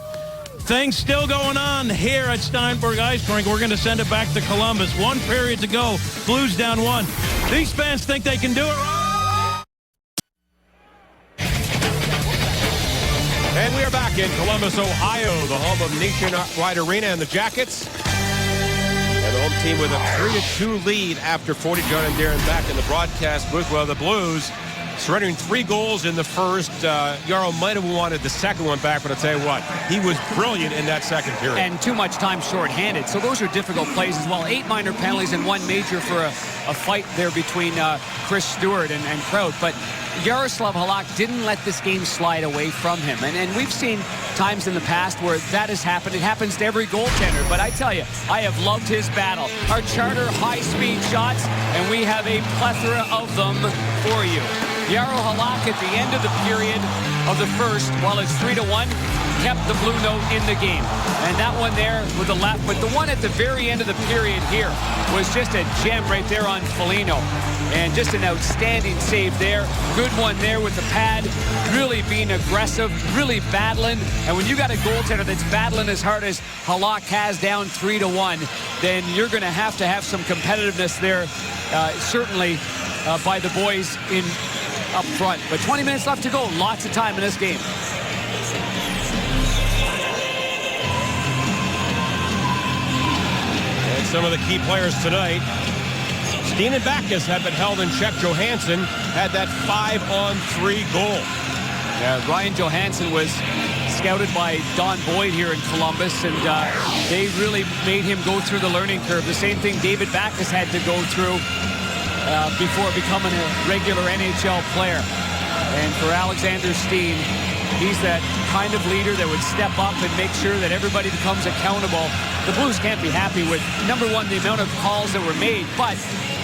Things still going on here at Steinberg Ice Rink. We're going to send it back to Columbus. 1 period to go. Blues down 1. These fans think they can do it right. And we are back in Columbus, Ohio, the home of Nationwide Arena and the Jackets. And the home team with a 3-2 lead after 40. John and Darren back in the broadcast booth. Well, the Blues surrendering 3 goals in the first. Yarrow might have wanted the second one back, but I'll tell you what, he was brilliant in that second period. And too much time shorthanded. So those are difficult plays as well. 8 minor penalties and 1 major for a fight there between Chris Stewart and Kraut. But Jaroslav Halak didn't let this game slide away from him. And we've seen times in the past where that has happened. It happens to every goaltender. But I tell you, I have loved his battle. Our charter high-speed shots, and we have a plethora of them for you. Jaro Halak at the end of the period of the first, while it's 3-1, kept the blue note in the game. And that one there with the left, but the one at the very end of the period here was just a gem right there on Foligno. And just an outstanding save there. Good one there with the pad, really being aggressive, really battling. And when you got a goaltender that's battling as hard as Halak has down 3-1, then you're going to have some competitiveness there, certainly by the boys in up front. But 20 minutes left to go. Lots of time in this game. And some of the key players tonight. Steen and Backus have been held in check. Johansson had that 5-on-3 goal. Yeah, Ryan Johansson was scouted by Don Boyd here in Columbus, and they really made him go through the learning curve. The same thing David Backus had to go through before becoming a regular NHL player. And for Alexander Steen, he's that kind of leader that would step up and make sure that everybody becomes accountable. The Blues can't be happy with, number one, the amount of calls that were made, but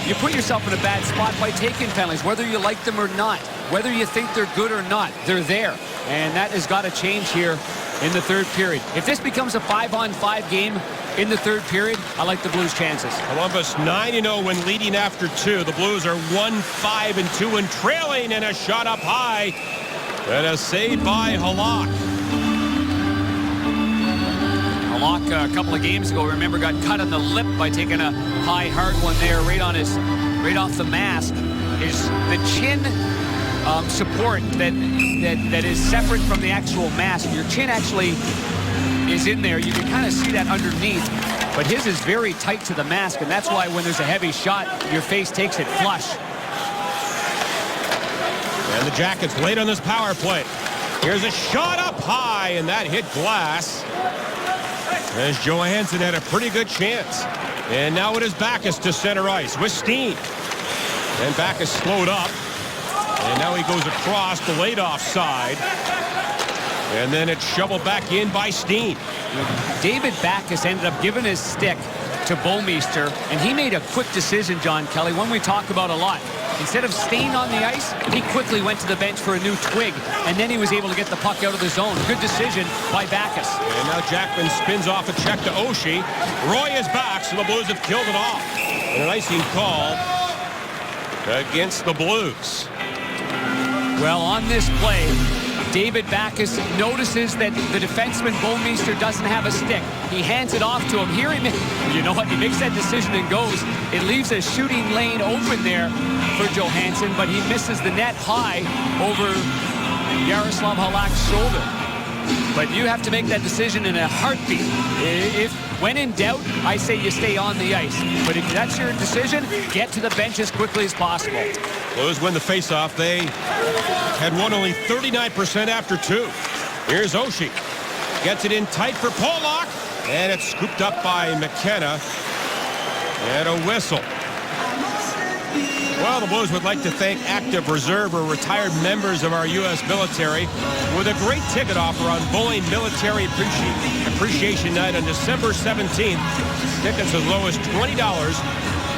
you put yourself in a bad spot by taking penalties, whether you like them or not, whether you think they're good or not, they're there. And that has got to change here in the third period. If this becomes a 5-on-5 game in the third period, I like the Blues' chances. Columbus 9-0 when leading after 2. The Blues are 1-5-2 and trailing, and a shot up high. And a save by Halak. Halak, a couple of games ago, remember, got cut on the lip by taking a high, hard one there right off the mask. Is the chin support that is separate from the actual mask. Your chin actually is in there. You can kind of see that underneath, but his is very tight to the mask, and that's why when there's a heavy shot, your face takes it flush. And the Jackets late on this power play. Here's a shot up high, and that hit glass. As Johansson had a pretty good chance. And now it is Backus to center ice with Steen. And Backus slowed up. And now he goes across the laid-off side. And then it's shoveled back in by Steen. David Backus ended up giving his stick to Bouwmeester, and he made a quick decision, John Kelly, one we talk about a lot. instead of staying on the ice, he quickly went to the bench for a new twig, and then he was able to get the puck out of the zone. Good decision by Backes. And now Jackman spins off a check to Oshie. Roy is back, so the Blues have killed it off. And an icing call against the Blues. Well, on this play, David Backes notices that the defenseman Bouwmeester doesn't have a stick. He hands it off to him. Here you know what? He makes that decision and goes. It leaves a shooting lane open there for Johansson, but he misses the net high over Yaroslav Halak's shoulder. But you have to make that decision in a heartbeat. When in doubt, I say you stay on the ice. But if that's your decision, get to the bench as quickly as possible. Blues win the faceoff. They had won only 39% after 2. Here's Oshie. Gets it in tight for Pollock. And it's scooped up by McKenna. And a whistle. Well, the Blues would like to thank active reserve or retired members of our U.S. military with a great ticket offer on Boeing Military Appreciation Night on December 17th. Tickets as low as $20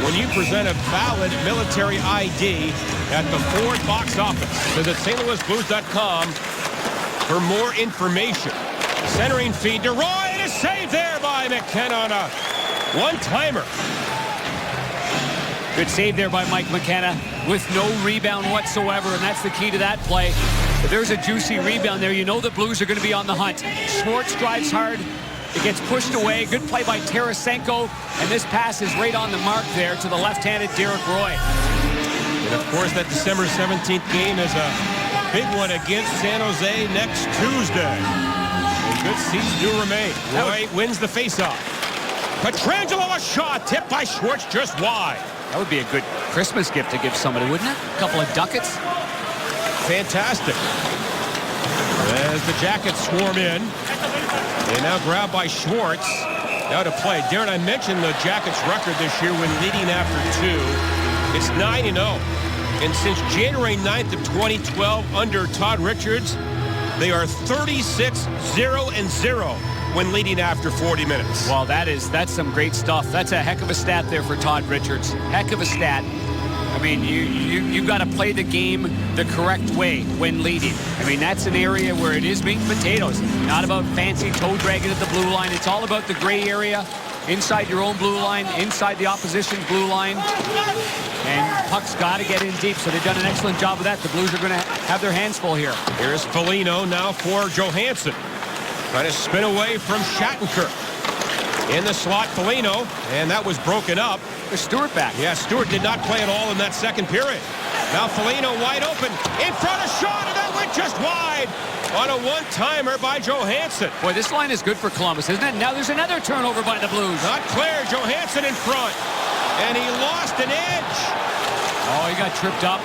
when you present a valid military ID at the Ford box office. Visit stlouisblues.com for more information. Centering feed to Roy, and is saved there by McKenna on a one-timer. Good save there by Mike McKenna with no rebound whatsoever, and that's the key to that play. If there's a juicy rebound there, you know the Blues are going to be on the hunt. Schwartz drives hard. It gets pushed away. Good play by Tarasenko, and this pass is right on the mark there to the left-handed Derek Roy. And, of course, that December 17th game is a big one against San Jose next Tuesday. And good seats do remain. Roy wins the faceoff. Pietrangelo, a shot tipped by Schwartz just wide. That would be a good Christmas gift to give somebody, wouldn't it? A couple of ducats. Fantastic. As the Jackets swarm in. They now grabbed by Schwartz. Now to play. Darren, I mentioned the Jackets' record this year when leading after 2. It's 9-0. And since January 9th of 2012 under Todd Richards, they are 36-0-0 when leading after 40 minutes. Well, that's some great stuff. That's a heck of a stat there for Todd Richards. Heck of a stat. I mean, you got to play the game the correct way when leading. I mean, that's an area where it is meat and potatoes. Not about fancy toe dragging at the blue line. It's all about the gray area inside your own blue line, inside the opposition's blue line. And puck's got to get in deep, so they've done an excellent job of that. The Blues are going to have their hands full here. Here's Foligno now for Johansson. Trying to spin away from Shattenkirk. In the slot, Foligno, and that was broken up. There's Stewart back. Yeah, Stewart did not play at all in that second period. Now Foligno wide open, in front of shot, and that went just wide on a one-timer by Johansson. Boy, this line is good for Columbus, isn't it? Now there's another turnover by the Blues. Not clear, Johansson in front, and he lost an edge. Oh, he got tripped up.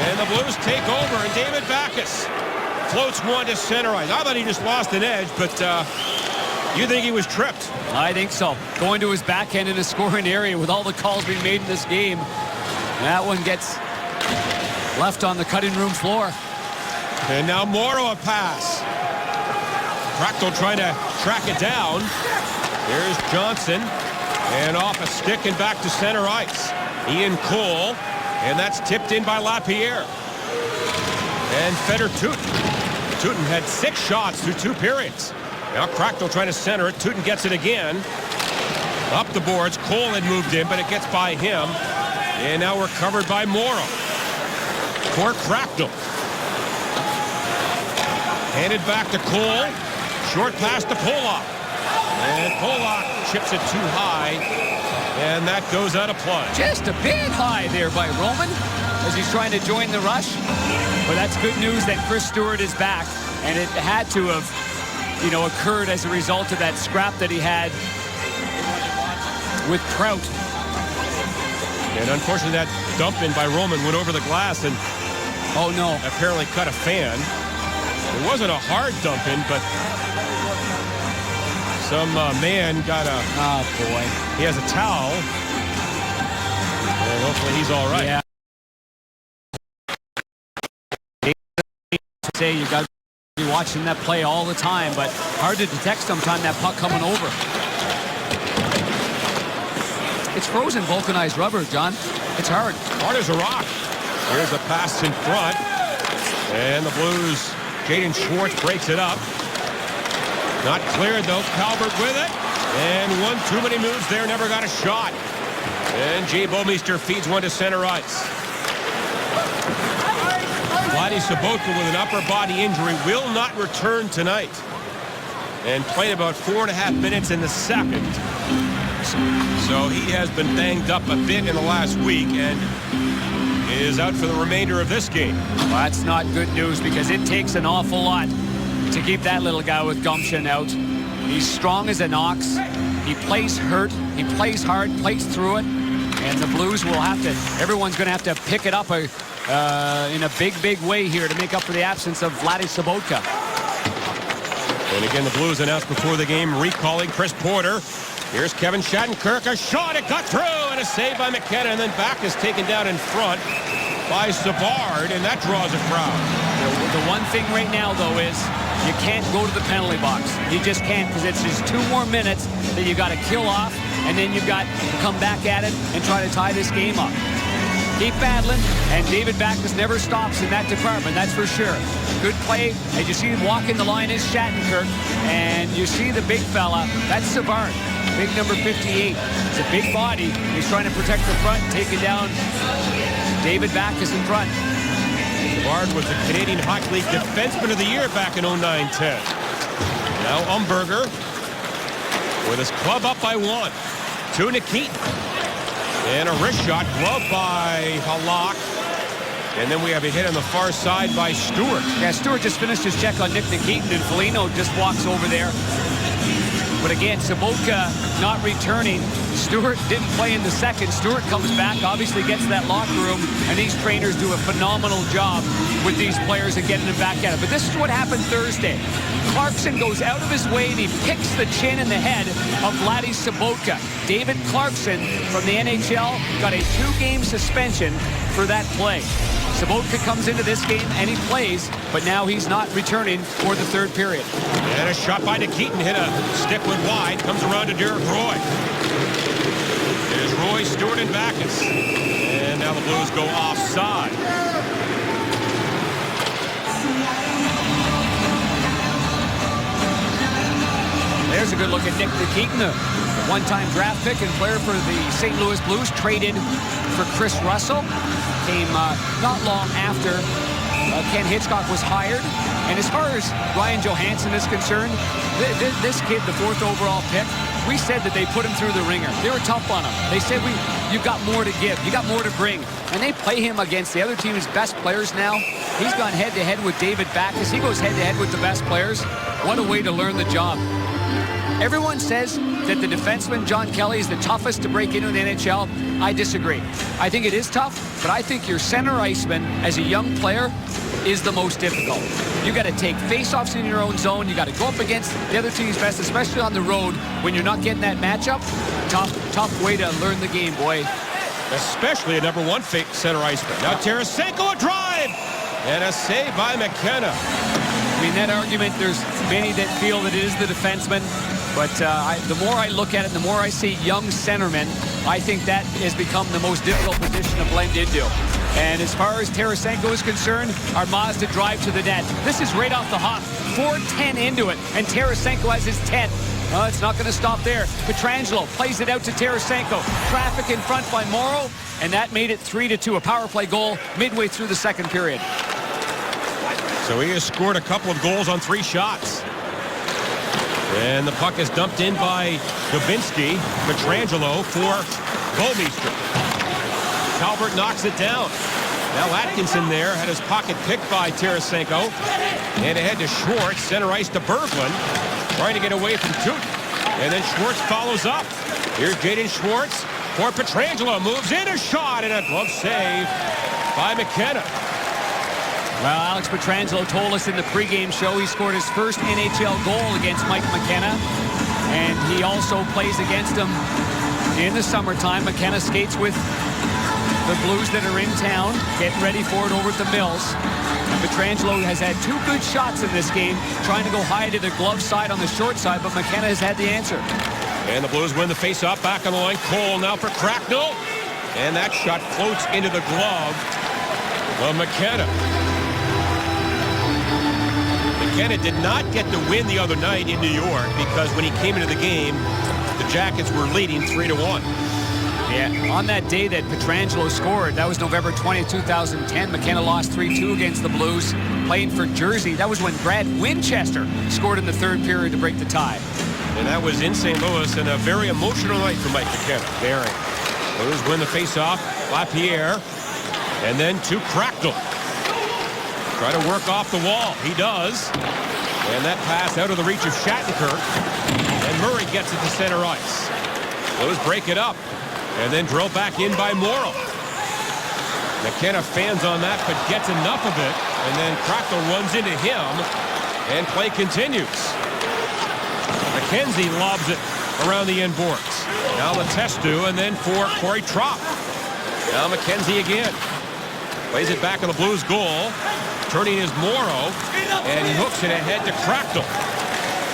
And the Blues take over, and David Backes floats one to center ice. I thought he just lost an edge, but you think he was tripped? I think so. Going to his backhand in a scoring area with all the calls being made in this game. That one gets left on the cutting room floor. And now Morrow a pass. Krachtel trying to track it down. There's Johnson. And off a stick and back to center ice. Ian Cole. And that's tipped in by Lapierre. And Fedor Tyutin. Tyutin had 6 shots through 2 periods. Now Krachtel trying to center it. Tyutin gets it again. Up the boards. Cole had moved in, but it gets by him. And now we're covered by Morrow. For Krachtel. Handed back to Cole. Short pass to Pollock. And Pollock chips it too high. And that goes out of play. Just a bit high there by Roman as he's trying to join the rush. But that's good news that Chris Stewart is back. And it had to have, occurred as a result of that scrap that he had with Prout. And unfortunately, that dump in by Roman went over the glass and apparently cut a fan. It wasn't a hard dump in, but some man got a... Oh, boy. He has a towel. And hopefully he's all right. Yeah. Say you got to be watching that play all the time, but hard to detect sometime that puck coming over. it's frozen vulcanized rubber, John. It's hard. Hard as a rock. Here's a pass in front. And the Blues, Jaden Schwartz breaks it up. Not cleared, though. Calvert with it. And one too many moves there. Never got a shot. And Jay Bouwmeester feeds one to center ice. Vladdy Sobotka with an upper body injury will not return tonight. And played about 4.5 minutes in the second. So he has been banged up a bit in the last week and is out for the remainder of this game. Well, that's not good news because it takes an awful lot to keep that little guy with gumption out. He's strong as an ox. He plays hurt. He plays hard, plays through it. And the Blues will have to, everyone's going to have to pick it up in a big way here to make up for the absence of Vladdy Sobotka. And again, the Blues announced before the game recalling Chris Porter. Here's Kevin Shattenkirk, a shot, it got through, and a save by McKenna, and then back is taken down in front by Savard, and that draws a crowd. The one thing right now, though, is you can't go to the penalty box. You just can't, because it's just 2 more minutes that you got to kill off, and then you've got to come back at it and try to tie this game up. Keep battling, and David Backes never stops in that department, that's for sure. Good play. As you see him walking the line is Shattenkirk, and you see the big fella, that's Savard. Big number 58. It's a big body. He's trying to protect the front, taking down David Backes in front. Savard was the Canadian Hockey League Defenseman of the Year back in 09-10. Now Umberger with his club up by 1. To Nikitin. And a wrist shot, glove by Halak. And then we have a hit on the far side by Stewart. Yeah, Stewart just finished his check on Nick Nikitin, and Foligno just walks over there. But again, Sobotka not returning. Stewart didn't play in the second. Stewart comes back, obviously gets that locker room, and these trainers do a phenomenal job with these players and getting them back at it. But this is what happened Thursday. Clarkson goes out of his way and he picks the chin and the head of Vladdy Sobotka. David Clarkson from the NHL got a 2-game suspension for that play. Sobotka comes into this game and he plays, but now he's not returning for the third period. And a shot by Nikitin, hit a stick went wide, comes around to Derek Roy. There's Roy, Stewart, and Backes. And now the Blues go offside. There's a good look at Nick Nikitin, the one-time draft pick and player for the St. Louis Blues, traded for Chris Russell. Came not long after Ken Hitchcock was hired. And as far as Ryan Johansson is concerned, this kid, the 4th overall pick, we said that they put him through the ringer. They were tough on him. They said, you've got more to give. You got more to bring. And they play him against the other team's best players now. He's gone head-to-head with David Backes. He goes head-to-head with the best players. What a way to learn the job. Everyone says that the defenseman, John Kelly, is the toughest to break into the NHL. I disagree. I think it is tough, but I think your center iceman, as a young player, is the most difficult. You got to take face-offs in your own zone. You got to go up against the other team's best, especially on the road when you're not getting that matchup. Tough way to learn the game, boy. Especially a number 1 center iceman. Now Tarasenko, a drive! And a save by McKenna. I mean, that argument, there's many that feel that it is the defenseman. But the more I look at it, the more I see young centermen, I think that has become the most difficult position to blend into. And as far as Tarasenko is concerned, our Mazda drive to the net. This is right off the hop. 4:10 into it, and Tarasenko has his 10th. It's not going to stop there. Pietrangelo plays it out to Tarasenko. Traffic in front by Morrow, and that made it 3-2, a power play goal midway through the second period. So he has scored a couple of goals on 3 shots. And the puck is dumped in by Dubinsky. Pietrangelo for Bouwmeester. Calvert knocks it down. Now Atkinson there had his pocket picked by Tarasenko. And ahead to Schwartz, center ice to Berglund. Trying to get away from Tootin. And then Schwartz follows up. Here's Jaden Schwartz for Pietrangelo. Moves in, a shot, and a glove save by McKenna. Well, Alex Pietrangelo told us in the pregame show he scored his first NHL goal against Mike McKenna. And he also plays against him in the summertime. McKenna skates with the Blues that are in town, getting ready for it over at the Mills. Pietrangelo has had 2 good shots in this game, trying to go high to the glove side on the short side, but McKenna has had the answer. And the Blues win the face-off. Back on the line. Cole now for Cracknell. And that shot floats into the glove of McKenna. McKenna did not get the win the other night in New York because when he came into the game, the Jackets were leading 3-1. Yeah, on that day that Pietrangelo scored, that was November 20th, 2010. McKenna lost 3-2 against the Blues, playing for Jersey. That was when Brad Winchester scored in the third period to break the tie. And that was in St. Louis, and a very emotional night for Mike McKenna. Very. Blues win the faceoff. LaPierre, and then to Cracknell. Try to work off the wall. He does. And that pass out of the reach of Shattenkirk. And Murray gets it to center ice. Blues break it up. And then drill back in by Morrow. McKenna fans on that, but gets enough of it. And then Cracknell runs into him. And play continues. McKenzie lobs it around the end boards. Now Letestu, and then for Corey Trop. Now McKenzie again. Plays it back on the Blues goal. Turning his Morrow. And he hooks it ahead to Cracknell.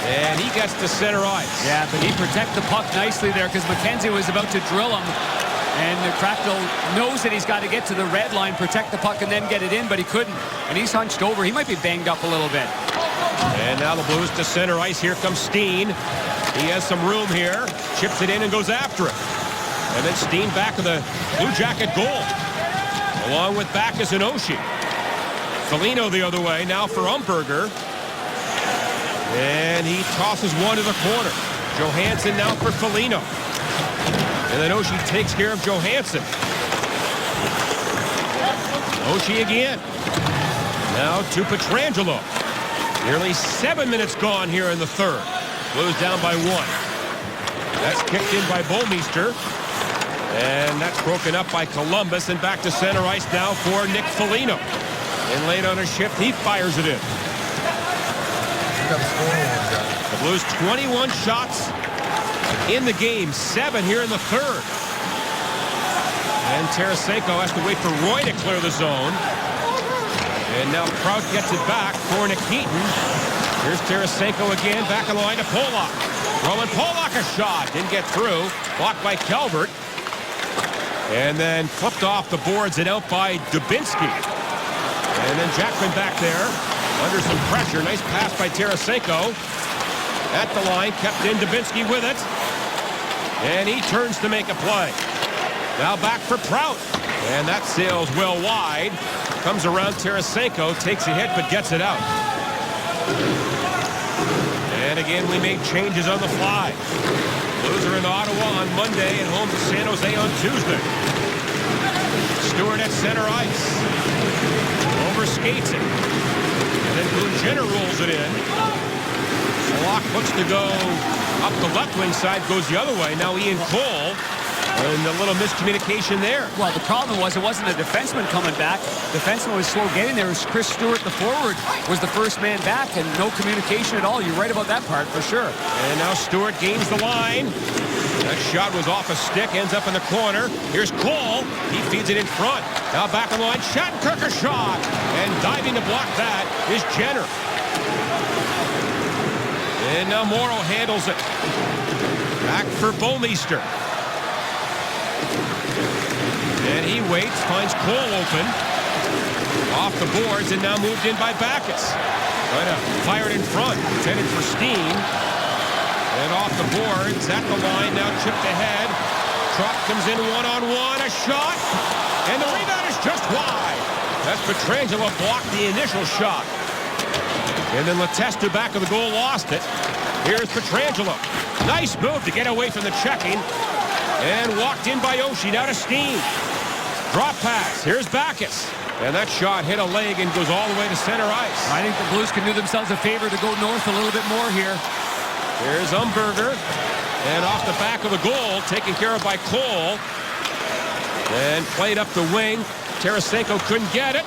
And he gets to center ice. Yeah, but he protected the puck nicely there because McKenzie was about to drill him. And Cracknell knows that he's got to get to the red line, protect the puck, and then get it in, but he couldn't. And he's hunched over. He might be banged up a little bit. And now the Blues to center ice. Here comes Steen. He has some room here. Chips it in and goes after it. And then Steen back of the Blue Jacket goal. Along with Backes and Oshie. Foligno the other way. Now for Umberger. And he tosses one to the corner. Johansson now for Foligno. And then Oshie takes care of Johansson. Oshie again. Now to Pietrangelo. Nearly 7 minutes gone here in the third. Blues down by 1. That's kicked in by Bouwmeester. And that's broken up by Columbus. And back to center ice now for Nick Foligno. And late on a shift, he fires it in. The Blues 21 shots in the game, 7 here in the third. And Tarasenko has to wait for Roy to clear the zone. And now Prout gets it back for Nikitin. Here's Tarasenko again, back on the line to Polak. Roman Polak a shot, didn't get through. Blocked by Calvert. And then flipped off the boards and out by Dubinsky. And then Jackman back there. Under some pressure. Nice pass by Tarasenko. At the line. Kept in. Dubinsky with it. And he turns to make a play. Now back for Prout. And that sails well wide. Comes around Tarasenko. Takes a hit but gets it out. And again we made changes on the fly. Blues are in Ottawa on Monday and home to San Jose on Tuesday. Stewart at center ice. Overskates it. And then Boone rolls it in. Block looks to go up the left wing side, goes the other way. Now Ian Cole, and a little miscommunication there. Well, the problem was it wasn't a defenseman coming back. Defenseman was slow getting there. It was Chris Stewart, the forward, was the first man back, and no communication at all. You're right about that part, for sure. And now Stewart gains the line. That shot was off a stick, ends up in the corner. Here's Cole. He feeds it in front. Now back on the line. Shattenkirk a shot. And diving to block that is Jenner. And now Morrow handles it. Back for Bouwmeester. And he waits, finds Cole open. Off the boards and now moved in by Backes. Trying to fire it in front. Intended for Steen. And off the boards, at the line, now chipped ahead. Trop comes in one-on-one, a shot. And the rebound is just wide. That's Pietrangelo blocked the initial shot. And then Letestu back of the goal lost it. Here's Pietrangelo. Nice move to get away from the checking. And walked in by Oshie. Now to Steen. Drop pass. Here's Backes. And that shot hit a leg and goes all the way to center ice. I think the Blues can do themselves a favor to go north a little bit more here. Here's Umberger. And off the back of the goal, taken care of by Cole. And played up the wing. Tarasenko couldn't get it.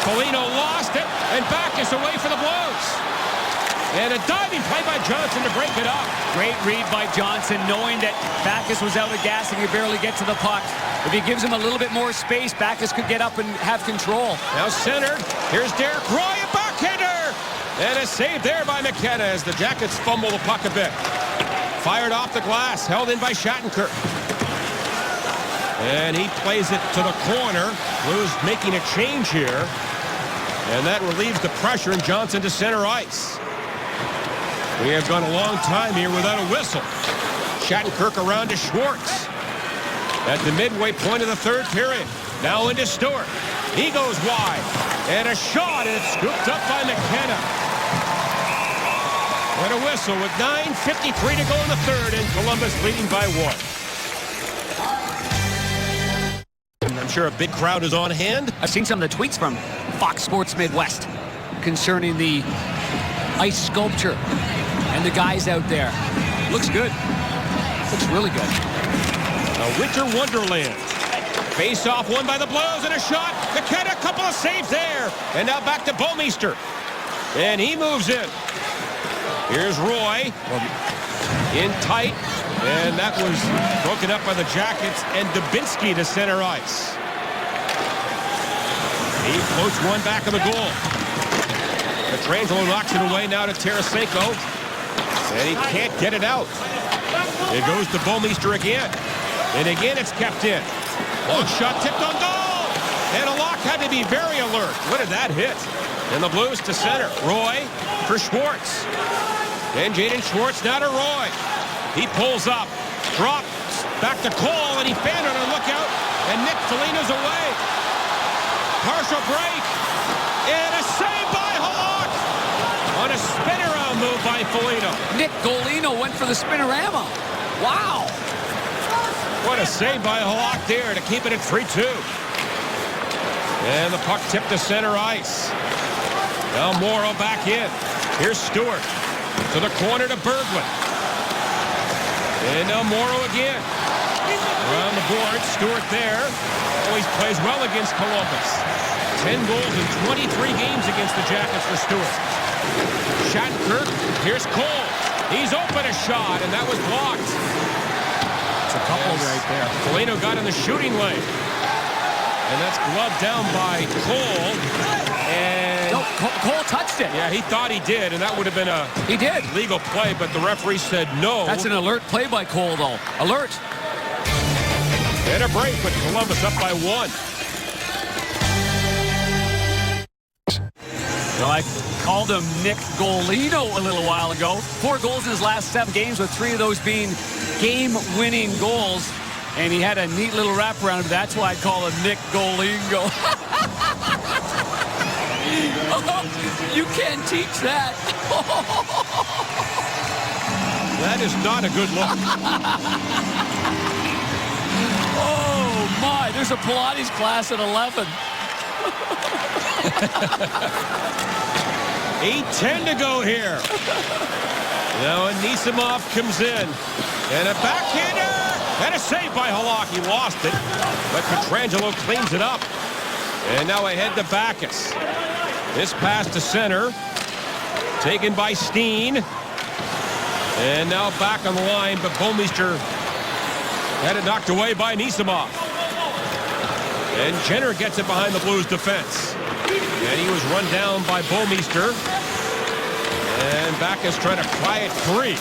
Foligno lost it. And Backes away for the Blues. And a diving play by Johnson to break it up. Great read by Johnson, knowing that Backes was out of gas and he could barely get to the puck. If he gives him a little bit more space, Backes could get up and have control. Now centered. Here's Derek Roy, a backhander. And a save there by McKenna as the Jackets fumble the puck a bit. Fired off the glass, held in by Shattenkirk. And he plays it to the corner. Blues making a change here. And that relieves the pressure, and Johnson to center ice. We have gone a long time here without a whistle. Shattenkirk around to Schwartz. At the midway point of the third period. Now into Stewart. He goes wide. And a shot, and it's scooped up by McKenna. And a whistle with 9:53 to go in the third, and Columbus leading by 1. I'm sure a big crowd is on hand. I've seen some of the tweets from Fox Sports Midwest concerning the ice sculpture and the guys out there. Looks good. Looks really good. A winter wonderland. Face-off won by the Blues, and a shot. McKenna, a couple of saves there. And now back to Bouwmeester. And he moves in. Here's Roy. In tight. And that was broken up by the Jackets, and Dubinsky to center ice. He floats one back of the goal. Pietrangelo knocks it away now to Tarasenko. And he can't get it out. It goes to Bouwmeester again. And again it's kept in. Long shot tipped on goal. And Halak had to be very alert. What did that hit? And the Blues to center. Roy for Schwartz. And Jaden Schwartz now to Roy. He pulls up. Drops. Back to Cole. And he found it on a lookout. And Nick Foligno's away. Partial break. And a save by Halak. On a spin-around move by Foligno. Nick Golino went for the spinorama. Wow. What a save by Halak there to keep it at 3-2. And the puck tipped to center ice. Now Morrow back in. Here's Stewart. To the corner to Berglund. And now Morrow again. Around the board, Stewart there. Always plays well against Columbus. 10 goals in 23 games against the Jackets for Stewart. Shattenkirk, here's Cole. He's open a shot, and that was blocked. It's a couple right there. Foligno got in the shooting lane. And that's gloved down by Cole. And No, Cole touched it. yeah, he thought he did, and that would have been a legal play, but the referee said no. That's an alert play by Cole, though. Alert. And a break with Columbus up by 1. Well, I called him Nick Golino a little while ago. 4 goals in his last 7 games, with 3 of those being game-winning goals. And he had a neat little wraparound. That's why I call him Nick Golingo. Oh, you can't teach that. That is not a good look. Oh, my. There's a Pilates class at 11. 8:10 to go here. Now Anisimov comes in. And a backhander. And a save by Halak. He lost it. But Pietrangelo cleans it up. And now ahead to Backes. This pass to center. Taken by Steen. And now back on the line. But Bouwmeester had it knocked away by Anisimov. And Jenner gets it behind the Blues defense. And he was run down by Bouwmeester. And Backes trying to pry it free.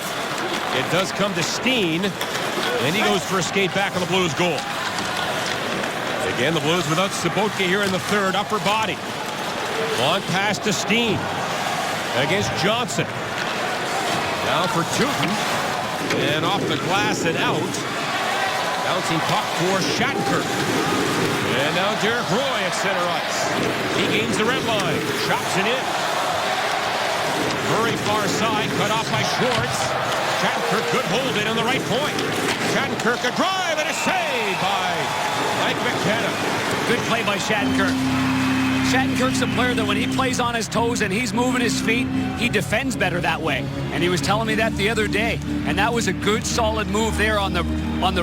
It does come to Steen. And he goes for a skate back on the Blues goal. Again, the Blues without Sobotka here in the third. Upper body. Long pass to Steen. Against Johnson. Now for Teuton. And off the glass and out. Bouncing puck for Shattenkirk. And now Derek Roy at center ice. He gains the red line. Chops it in. Very far side. Cut off by Schwartz. Shattenkirk could hold it on the right point. Shattenkirk a drive and a save by Mike McKenna. Good play by Shattenkirk. Shattenkirk's a player that when he plays on his toes and he's moving his feet, he defends better that way. And he was telling me that the other day. And that was a good, solid move there on the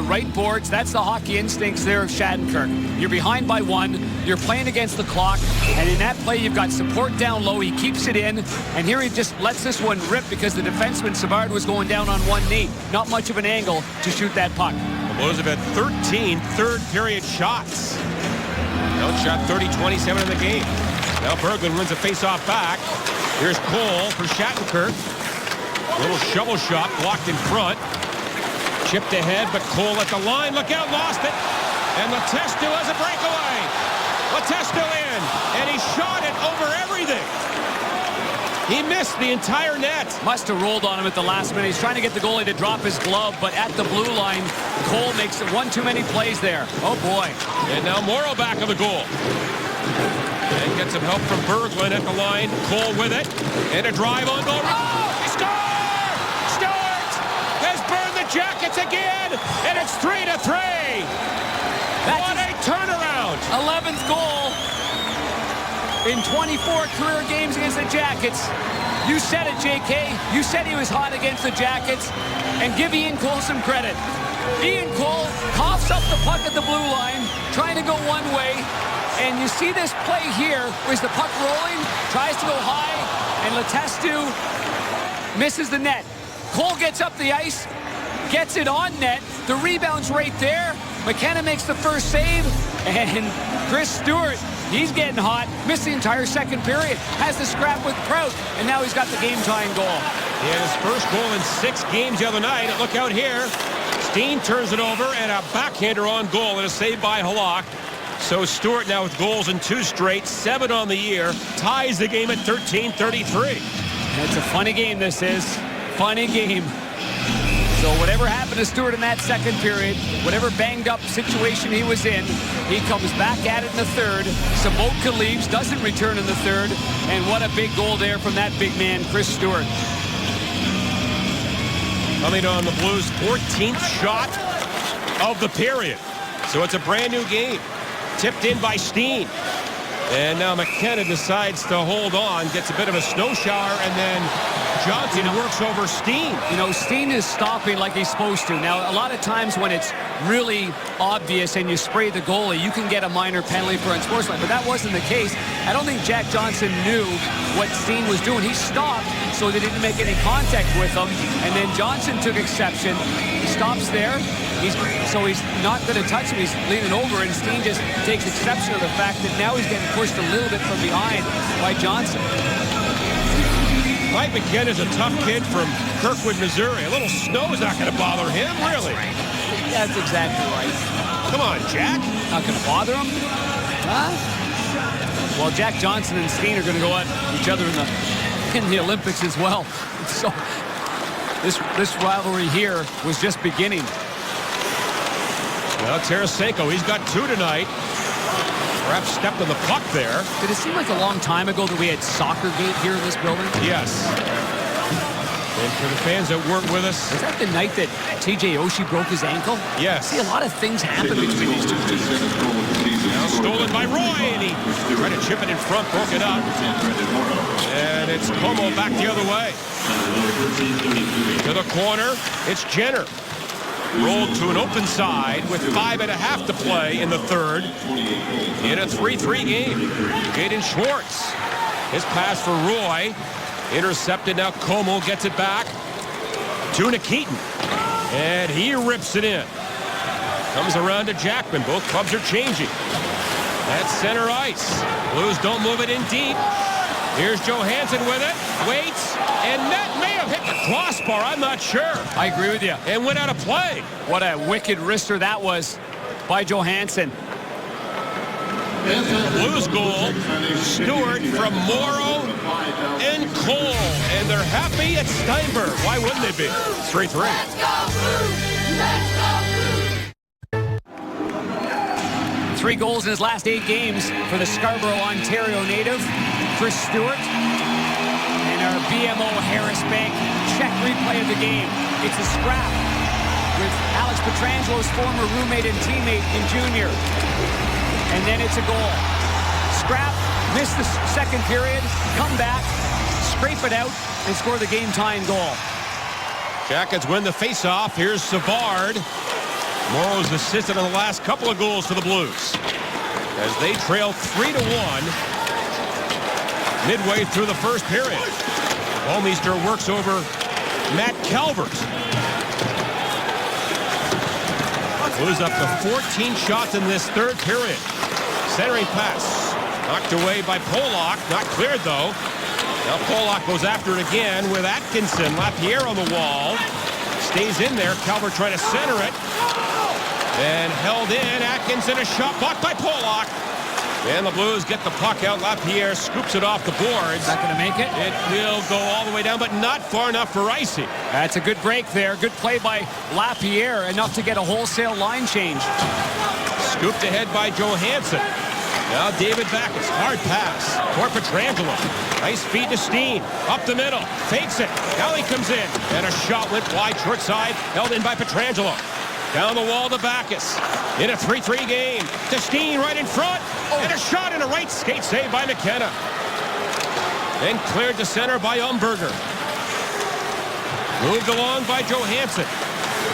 right boards. That's the hockey instincts there of Shattenkirk. You're behind by 1. You're playing against the clock. And in that play, you've got support down low. He keeps it in. And here he just lets this one rip because the defenseman, Savard, was going down on one knee. Not much of an angle to shoot that puck. The Blues have had 13 third-period shots. Outshot 30-27 in the game. Now Berglund wins a face-off back. Here's Cole for Shattenkirk. Little shovel shot blocked in front. Chipped ahead, but Cole at the line. Look out, lost it. And Letestu has a breakaway. Letestu in, and he shot it over everything. He missed the entire net. Must have rolled on him at the last minute. He's trying to get the goalie to drop his glove, but at the blue line, Cole makes one too many plays there. Oh, boy. And now Morrow back of the goal. And gets some help from Berglund at the line. Cole with it. And a drive on goal. Oh! He scored! Stewart has burned the Jackets again, and it's 3-3. What a turnaround. 11th goal in 24 career games against the Jackets. You said it, JK. You said he was hot against the Jackets. And give Ian Cole some credit. Ian Cole coughs up the puck at the blue line, trying to go one way. And you see this play here, where the puck rolling, tries to go high, and Letestu misses the net. Cole gets up the ice, gets it on net. The rebound's right there. McKenna makes the first save, and Chris Stewart, he's getting hot. Missed the entire second period. Has the scrap with Prout, and now he's got the game-tying goal. He had his first goal in 6 games the other night. And look out here. Steen turns it over, and a backhander on goal, and a save by Halak. So Stewart now with goals in 2 straight, 7 on the year, ties the game at 13-33. It's a funny game, this is. Funny game. So whatever happened to Stewart in that second period, whatever banged-up situation he was in, he comes back at it in the third. Sobotka leaves, doesn't return in the third, and what a big goal there from that big man, Chris Stewart. Coming on the Blues' 14th shot of the period. So it's a brand-new game. Tipped in by Steen. And now McKenna decides to hold on, gets a bit of a snow shower, and then Johnson works over Steen. You know, Steen is stopping like he's supposed to. Now, a lot of times when it's really obvious and you spray the goalie, you can get a minor penalty for unsportsmanlike, but that wasn't the case. I don't think Jack Johnson knew what Steen was doing. He stopped, so they didn't make any contact with him, and then Johnson took exception. He stops there. He's not going to touch him. He's leaning over, and Steen just takes exception to the fact that now he's getting pushed a little bit from behind by Johnson. Mike McKenna's a tough kid from Kirkwood, Missouri. A little snow is not going to bother him, really. That's exactly right. Come on, Jack. Not going to bother him? Huh? Well, Jack Johnson and Steen are going to go at each other in the Olympics as well. So this rivalry here was just beginning. Well, Tarasenko, he's got 2 tonight. Perhaps stepped on the puck there. Did it seem like a long time ago that we had Soccergate here in this building? Yes. And for the fans that weren't with us. Was that the night that TJ Oshie broke his ankle? Yes. See, a lot of things happen between these two teams. Now stolen by Roy, and he tried to chip it in front, broke it up. And it's Como back the other way. To the corner, it's Jenner. Rolled to an open side with 5.5 to play in the third in a 3-3 game. Jaden Schwartz. His pass for Roy. Intercepted now. Como gets it back to Nikitin. And he rips it in. Comes around to Jackman. Both clubs are changing. At center ice. Blues don't move it in deep. Here's Johansson with it. Waits. And that may have hit the crossbar. I'm not sure. I agree with you. And went out of play. What a wicked wrister that was by Johansson. Blues goal. Stewart from Morrow and Cole. And they're happy at Steinberg. Why wouldn't they be? 3-3. Let's go Blues! Let's go Blues! 3 goals in his last 8 games for the Scarborough, Ontario native, Chris Stewart. And our BMO Harris Bank check replay of the game. It's a scrap with Alex Petrangelo's former roommate and teammate in junior. And then it's a goal. Scrap, miss the second period, come back, scrape it out, and score the game-tying goal. Jackets win the face-off. Here's Savard. Morrow's assisted on the last couple of goals for the Blues as they trail 3-1 midway through the first period. Holmeister works over Matt Calvert. Blues up to 14 shots in this third period. Centering pass knocked away by Pollock. Not cleared though. Now Pollock goes after it again with Atkinson. Lapierre on the wall. Stays in there. Calvert trying to center it. And held in. Atkinson, a shot blocked by Pollock. And the Blues get the puck out. Lapierre scoops it off the boards. Not going to make it? It will go all the way down, but not far enough for Icey. That's a good break there. Good play by Lapierre, enough to get a wholesale line change. Scooped ahead by Johansson. Now David Backes. Hard pass for Pietrangelo. Nice feed to Steen. Up the middle. Fakes it. Now he comes in. And a shot went wide short side. Held in by Pietrangelo. Down the wall to Backes. In a 3-3 game. To Steen right in front. And a shot and a right skate save by McKenna. Then cleared to center by Umberger. Moved along by Johansson.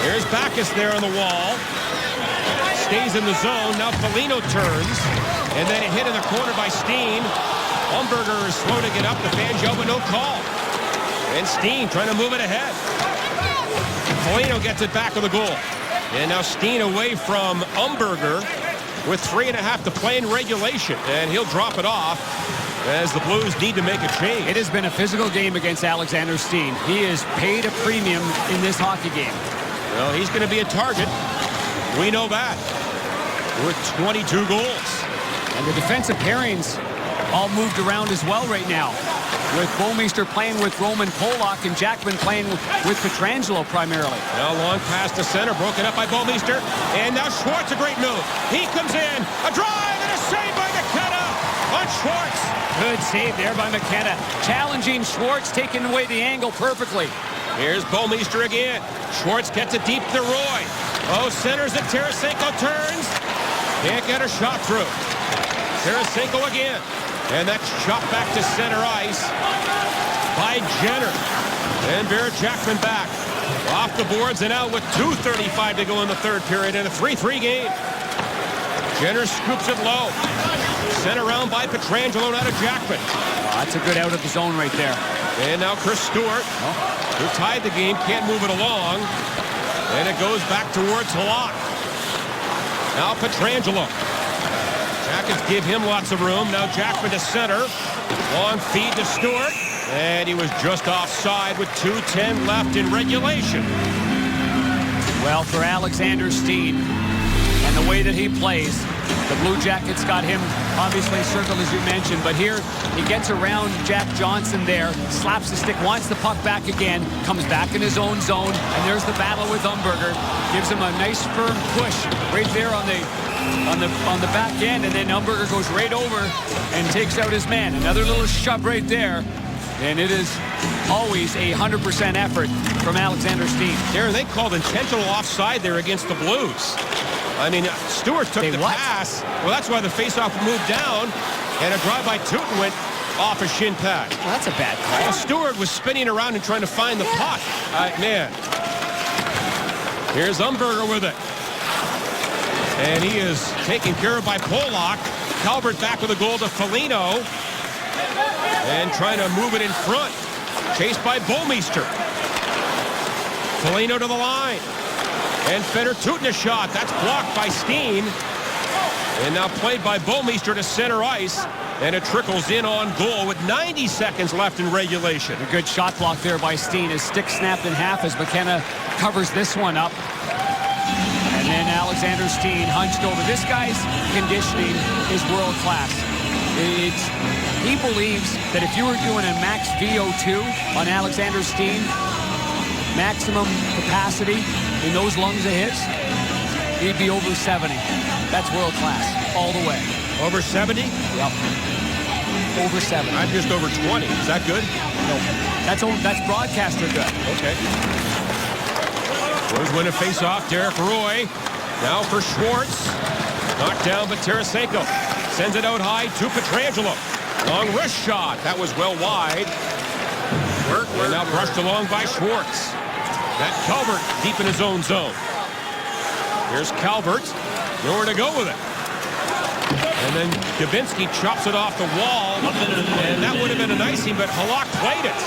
Here's Backes there on the wall. Stays in the zone. Now Foligno turns. And then a hit in the corner by Steen. Umberger is slow to get up to Fangio, but no call. And Steen trying to move it ahead. Foligno gets it back to the goal. And now Steen away from Umberger with 3.5 to play in regulation. And he'll drop it off as the Blues need to make a change. It has been a physical game against Alexander Steen. He is paid a premium in this hockey game. Well, he's going to be a target. We know that. With 22 goals. And the defensive pairings all moved around as well right now, with Bouwmeester playing with Roman Pollock and Jackman playing with Pietrangelo primarily. Now long pass to center, broken up by Bouwmeester. And now Schwartz, a great move. He comes in, a drive, and a save by McKenna on Schwartz. Good save there by McKenna. Challenging Schwartz, taking away the angle perfectly. Here's Bouwmeester again. Schwartz gets it deep to Roy. Oh, centers it, Tarasenko turns. Can't get a shot through. Tarasenko again. And that shot back to center ice by Jenner. And Barrett Jackman back. Off the boards and out with 2:35 to go in the third period in a 3-3 game. Jenner scoops it low. Sent around by Pietrangelo, not a Jackman. Oh, that's a good out of the zone right there. And now Chris Stewart, who tied the game, can't move it along. And it goes back towards Halak. Now Pietrangelo. Jackets give him lots of room. Now Jackman to center. Long feed to Stewart. And he was just offside with 2:10 left in regulation. Well, for Alexander Steen and the way that he plays, the Blue Jackets got him obviously circled as you mentioned, but here he gets around Jack Johnson there, slaps the stick, wants the puck back again, comes back in his own zone, and there's the battle with Umberger. Gives him a nice firm push right there on the back end, and then Umberger goes right over and takes out his man. Another little shove right there, and it is always a 100% effort from Alexander Steen. Darren, they called intentional offside there against the Blues. I mean, Stewart took the pass. Well, that's why the faceoff moved down, and a drive by Tootin went off a shin pad. Well, that's a bad call. Well, Stewart was spinning around and trying to find the puck. Man. Here's Umberger with it. And he is taken care of by Pollock. Calvert back with a goal to Foligno. And trying to move it in front. Chased by Bouwmeester. Foligno to the line. And Fedor Tootin a shot. That's blocked by Steen. And now played by Bouwmeester to center ice. And it trickles in on goal with 90 seconds left in regulation. A good shot block there by Steen. His stick snapped in half as McKenna covers this one up. And then Alexander Steen hunched over. This guy's conditioning is world class. He believes that if you were doing a max VO2 on Alexander Steen, maximum capacity in those lungs of his, he'd be over 70. That's world class all the way. Over 70? Yep. Over 70. I'm just over 20. Is that good? No. That's broadcaster good. Okay. Blues win a face-off. Derek Roy. Now for Schwartz. Knocked down, but Tarasenko sends it out high to Pietrangelo. Long wrist shot. That was well wide. And now brushed along by Schwartz. That Calvert deep in his own zone. Here's Calvert. Nowhere to go with it. And then Dubinsky chops it off the wall. And that would have been an icing, but Halak played it.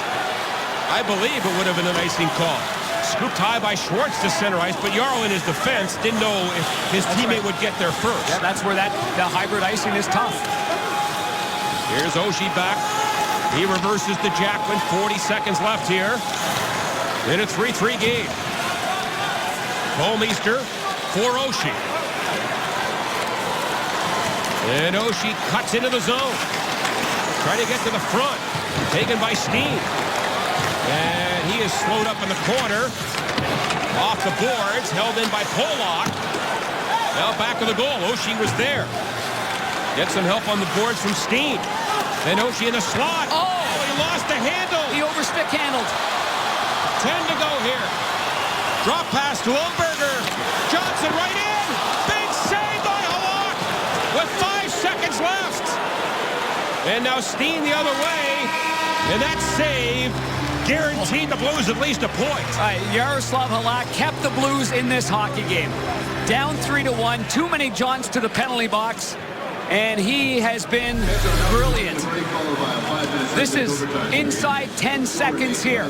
I believe it would have been an icing call. Scooped high by Schwartz to center ice, but Jarl in his defense didn't know if his teammate would get there first. Yeah, that's where the hybrid icing is tough. Here's Oshie back. He reverses to Jackman. 40 seconds left here in a 3-3 game. Holmeister for Oshie. And Oshie cuts into the zone. Trying to get to the front. Taken by Steen. And he is slowed up in the corner. Off the boards. Held in by Pollock. Now back of the goal. Oshie was there. Gets some help on the boards from Steen. Then Oshie in the slot. Oh! He lost the handle. He overstick handled. 10 to go here. Drop pass to Umberger. Johnson right in. Big save by Halak with 5 seconds left. And now Steen the other way. And that save guaranteed the Blues at least a point. Yaroslav Halak kept the Blues in this hockey game. Down 3-1. Too many Johns to the penalty box. And he has been brilliant. This is inside 10 seconds here.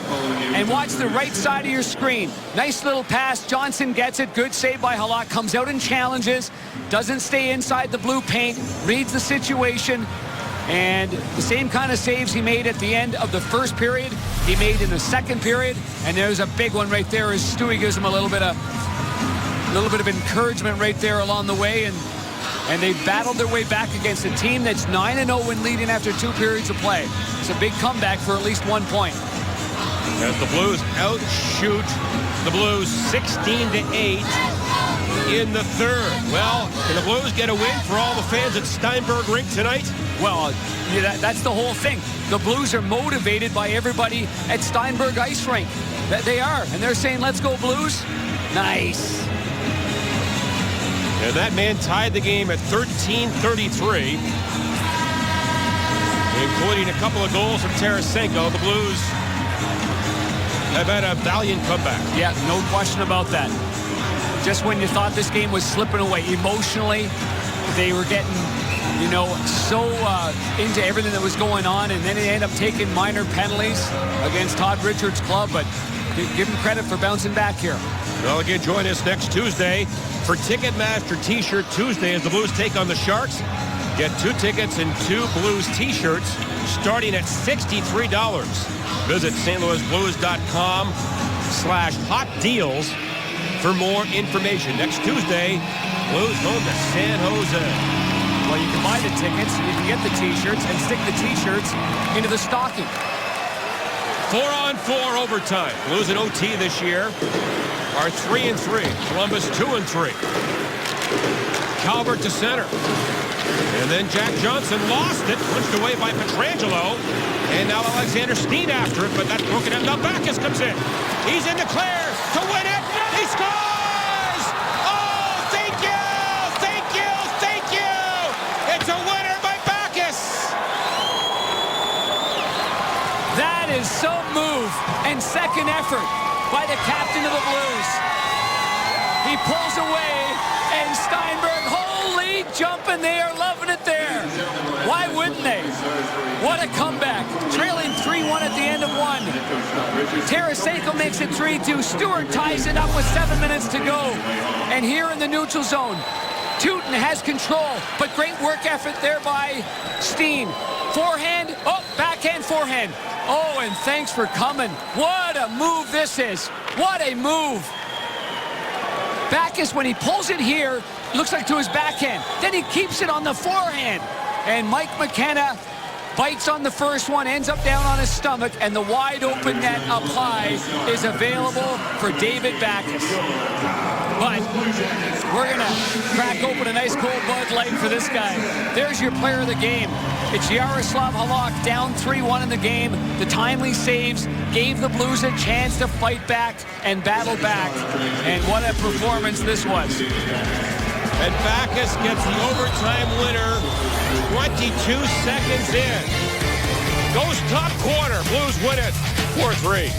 And watch the right side of your screen. Nice little pass. Johnson gets it. Good save by Halak. Comes out and challenges. Doesn't stay inside the blue paint. Reads the situation. And the same kind of saves he made at the end of the first period, he made in the second period. And there's a big one right there as Stewie gives him a little bit of encouragement right there along the way. And they battled their way back against a team that's 9-0 when leading after 2 periods of play. It's a big comeback for at least 1 point. As the Blues outshoot the Blues 16-8 in the third. Well, can the Blues get a win for all the fans at Steinberg Rink tonight? Well, that's the whole thing. The Blues are motivated by everybody at Steinberg Ice Rink. They are, and they're saying, let's go Blues. Nice. And that man tied the game at 13:33, including a couple of goals from Tarasenko. The Blues have had a valiant comeback. Yeah, no question about that. Just when you thought this game was slipping away emotionally, they were getting, so into everything that was going on, and then they end up taking minor penalties against Todd Richards' club, but give him credit for bouncing back here. Well, again, join us next Tuesday for Ticketmaster T-shirt Tuesday as the Blues take on the Sharks. Get 2 tickets and 2 Blues T-shirts starting at $63. Visit stlouisblues.com/hot deals for more information. Next Tuesday, Blues home to San Jose. Well, you can buy the tickets, you can get the T-shirts, and stick the T-shirts into the stocking. 4-on-4 overtime. Blues in OT this year are 3-3. Columbus 2-3. Calvert to center. And then Jack Johnson lost it, punched away by Pietrangelo. And now Alexander Steen after it, but that's broken out. Now Backus comes in. He's in to clear to win it. He scores! Oh, thank you! Thank you! Thank you! It's a winner by Backus! That is some move and second effort by the captain of the Blues. He pulls away, and Steinberg, holy jumping, they are loving it there. Why wouldn't they? What a comeback. Trailing 3-1 at the end of 1. Tarasenko makes it 3-2. Stewart ties it up with 7 minutes to go. And here in the neutral zone, Teuton has control, but great work effort there by Steen. Forehand, backhand, forehand. Oh, and thanks for coming. What a move this is. What a move. Backus, when he pulls it here, looks like to his backhand. Then he keeps it on the forehand. And Mike McKenna bites on the first one, ends up down on his stomach, and the wide open net up high is available for David Backus. But we're going to crack open a nice cold Bud Light for this guy. There's your player of the game. It's Yaroslav Halak, down 3-1 in the game. The timely saves gave the Blues a chance to fight back and battle back. And what a performance this was. And Backus gets the overtime winner 22 seconds in. Goes top corner. Blues win it 4-3.